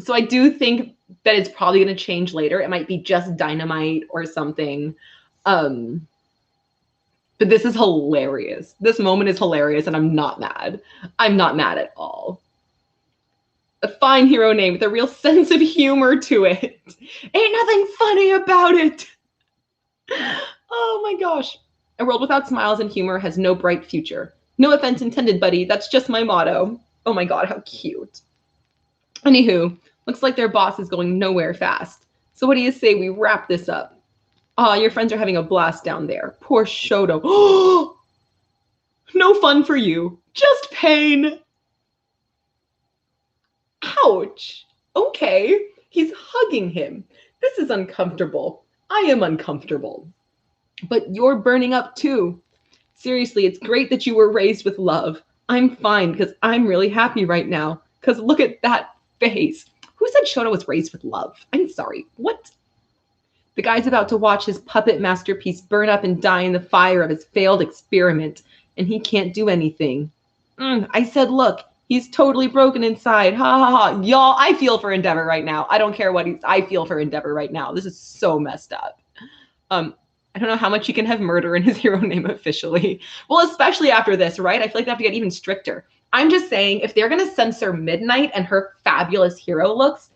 I do think that it's probably going to change later. It might be just Dynamite or something. But this is hilarious. This moment is hilarious, and I'm not mad. I'm not mad at all. A fine hero name with a real sense of humor to it. Ain't nothing funny about it. Oh my gosh. A world without smiles and humor has no bright future. No offense intended, buddy. That's just my motto. Oh my god, how cute. Anywho, looks like their boss is going nowhere fast. So what do you say we wrap this up? Aw, your friends are having a blast down there. Poor Shoto. Oh, no fun for you. Just pain. Ouch. Okay. He's hugging him. This is uncomfortable. I am uncomfortable. But you're burning up too. Seriously, it's great that you were raised with love. I'm fine because I'm really happy right now. Because look at that face. Who said Shoto was raised with love? I'm sorry. What? The guy's about to watch his puppet masterpiece burn up and die in the fire of his failed experiment. And he can't do anything. I said, look. He's totally broken inside. Ha ha ha. Y'all, I feel for Endeavor right now. I don't care what I feel for Endeavor right now. This is so messed up. I don't know how much you can have murder in his hero name officially. Well, especially after this, right? I feel like they have to get even stricter. I'm just saying, if they're going to censor Midnight and her fabulous hero looks,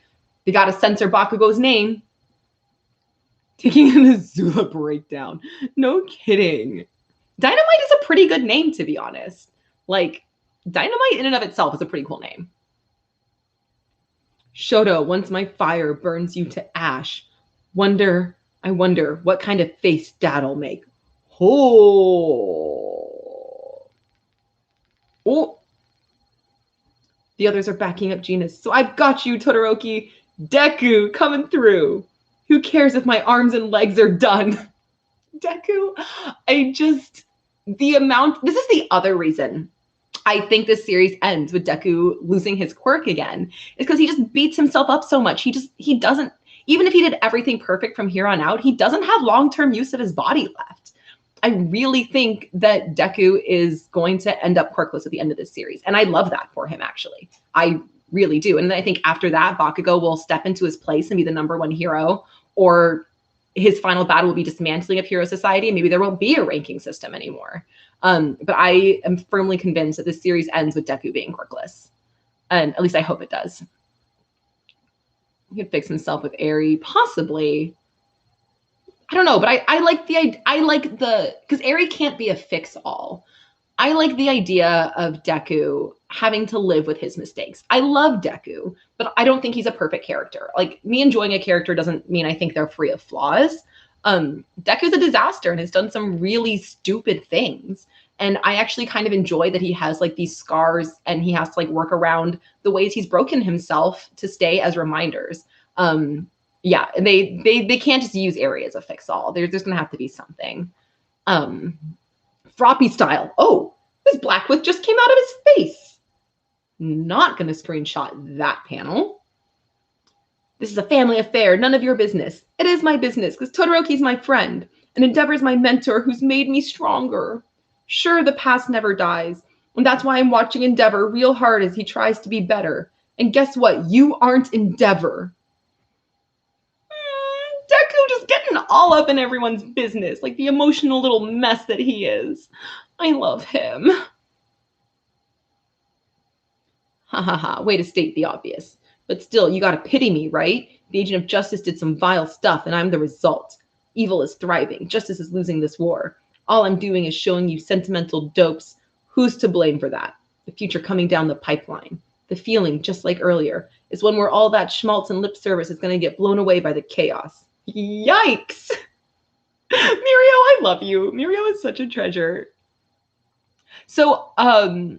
they got to censor Bakugo's name. Taking an Azula breakdown. No kidding. Dynamite is a pretty good name, to be honest. Like, Dynamite in and of itself is a pretty cool name. Shoto, once my fire burns you to ash. I wonder what kind of face Dad'll make. Oh. Oh. The others are backing up Genus. So I've got you, Todoroki. Deku coming through. Who cares if my arms and legs are done? Deku, this is the other reason I think this series ends with Deku losing his quirk again, is because he just beats himself up so much. He doesn't, even if he did everything perfect from here on out, he doesn't have long-term use of his body left. I really think that Deku is going to end up quirkless at the end of this series. And I love that for him, actually. I really do. And I think after that, Bakugo will step into his place and be the #1 hero, or his final battle will be dismantling of Hero Society, and maybe there won't be a ranking system anymore. But I am firmly convinced that this series ends with Deku being quirkless. And at least I hope it does. He could fix himself with Eri, possibly. I don't know, but I like because Eri can't be a fix-all. I like the idea of Deku having to live with his mistakes. I love Deku, but I don't think he's a perfect character. Like, me enjoying a character doesn't mean I think they're free of flaws. Deku's a disaster and has done some really stupid things. And I actually kind of enjoy that he has like these scars and he has to like work around the ways he's broken himself to stay as reminders. Yeah, and they can't just use Eri as a fix-all. There's gonna have to be something. Froppy style. Oh, this Blackwood just came out of his face. Not gonna screenshot that panel. This is a family affair, none of your business. It is my business, because Todoroki's my friend, and Endeavor's my mentor who's made me stronger. Sure, the past never dies, and that's why I'm watching Endeavor real hard as he tries to be better. And guess what? You aren't Endeavor. Deku just getting all up in everyone's business, like the emotional little mess that he is. I love him. Ha ha ha, way to state the obvious. But still, you gotta pity me, right? The Agent of Justice did some vile stuff, and I'm the result. Evil is thriving. Justice is losing this war. All I'm doing is showing you sentimental dopes. Who's to blame for that? The future coming down the pipeline. The feeling, just like earlier, is one where all that schmaltz and lip service is going to get blown away by the chaos. Yikes! Mirio, I love you. Mirio is such a treasure. So, oh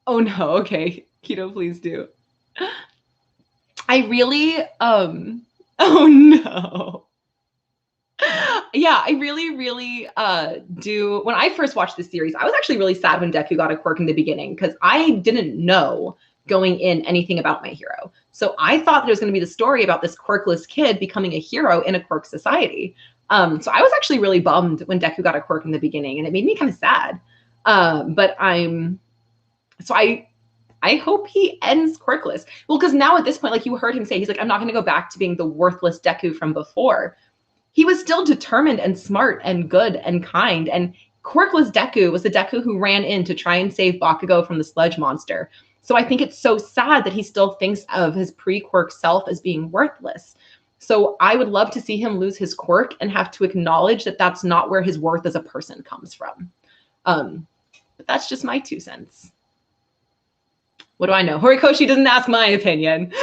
no, okay. Keto, please do. I really, oh no. Yeah, I really do. When I first watched this series, I was actually really sad when Deku got a quirk in the beginning because I didn't know going in anything about my hero. So I thought there was going to be the story about this quirkless kid becoming a hero in a quirk society. So I was actually really bummed when Deku got a quirk in the beginning, and it made me kind of sad. But I hope he ends quirkless. Well, because now at this point, like you heard him say, he's like, I'm not going to go back to being the worthless Deku from before. He was still determined and smart and good and kind. And quirkless Deku was the Deku who ran in to try and save Bakugo from the sludge monster. So I think it's so sad that he still thinks of his pre-quirk self as being worthless. So I would love to see him lose his quirk and have to acknowledge that that's not where his worth as a person comes from. But that's just my 2 cents. What do I know? Horikoshi doesn't ask my opinion.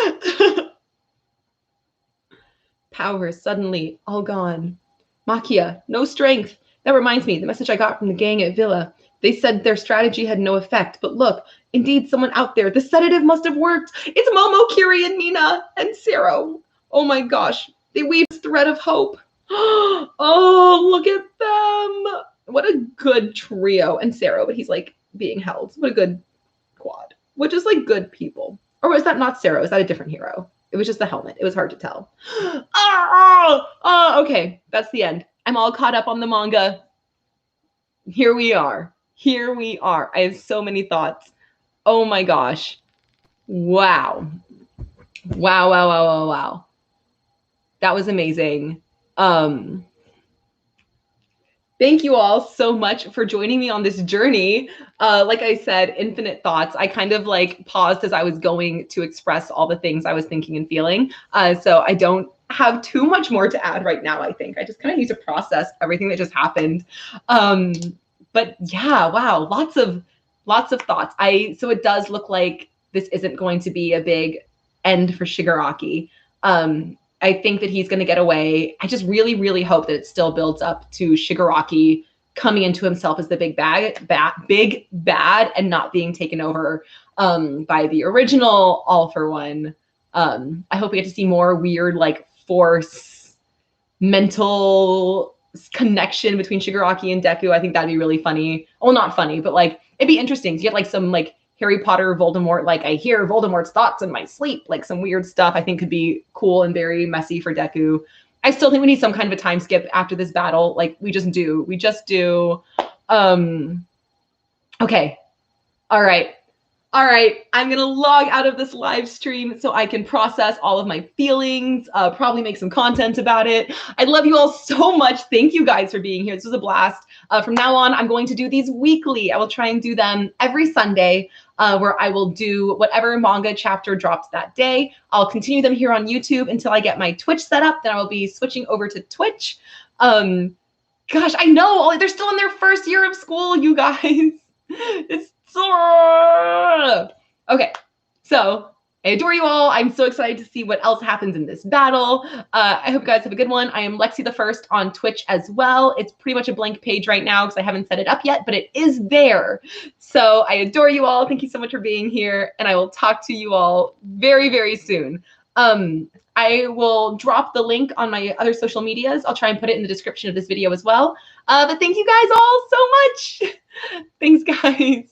Power suddenly all gone. Makia, no strength. That reminds me, the message I got from the gang at Villa. They said their strategy had no effect, but look, indeed someone out there. The sedative must have worked. It's Momo, Kiri, and Mina, and Zero. Oh my gosh, they weave this thread of hope. Oh, look at them. What a good trio. And Zero, but he's like being held. What a good quad. Which is like good people. Or was that not Zero? Is that a different hero? It was just the helmet. It was hard to tell. Okay, that's the end. I'm all caught up on the manga. Here we are. Here we are. I have so many thoughts. Oh my gosh. Wow. Wow. That was amazing. Thank you all so much for joining me on this journey. Like I said, infinite thoughts. I kind of like paused as I was going to express all the things I was thinking and feeling. So I don't have too much more to add right now, I think. I just kind of need to process everything that just happened. But yeah, wow, lots of thoughts. So it does look like this isn't going to be a big end for Shigaraki. I think that he's going to get away. I just really hope that it still builds up to Shigaraki coming into himself as the big bad and not being taken over by the original All for One. I hope we get to see more weird like force mental connection between Shigaraki and Deku. I think that'd be really funny. Well, not funny, but like it'd be interesting to get like some like Harry Potter, Voldemort, like I hear Voldemort's thoughts in my sleep, like some weird stuff I think could be cool and very messy for Deku. I still think we need some kind of a time skip after this battle. Like we just do. Okay. All right. All right, I'm gonna log out of this live stream so I can process all of my feelings, probably make some content about it. I love you all so much. Thank you guys for being here. This was a blast. From now on, I'm going to do these weekly. I will try and do them every Sunday, where I will do whatever manga chapter dropped that day. I'll continue them here on YouTube until I get my Twitch set up. Then I will be switching over to Twitch. Gosh, I know, they're still in their first year of school, you guys. It's so... Okay, so I adore you all. I'm so excited to see what else happens in this battle. I hope you guys have a good one. I am Lexi the First on Twitch as well. It's pretty much a blank page right now because I haven't set it up yet, but it is there. So I adore you all. Thank you so much for being here, and I will talk to you all very, very soon. I will drop the link on my other social medias. I'll try and put it in the description of this video as well. But thank you guys all so much. Thanks, guys.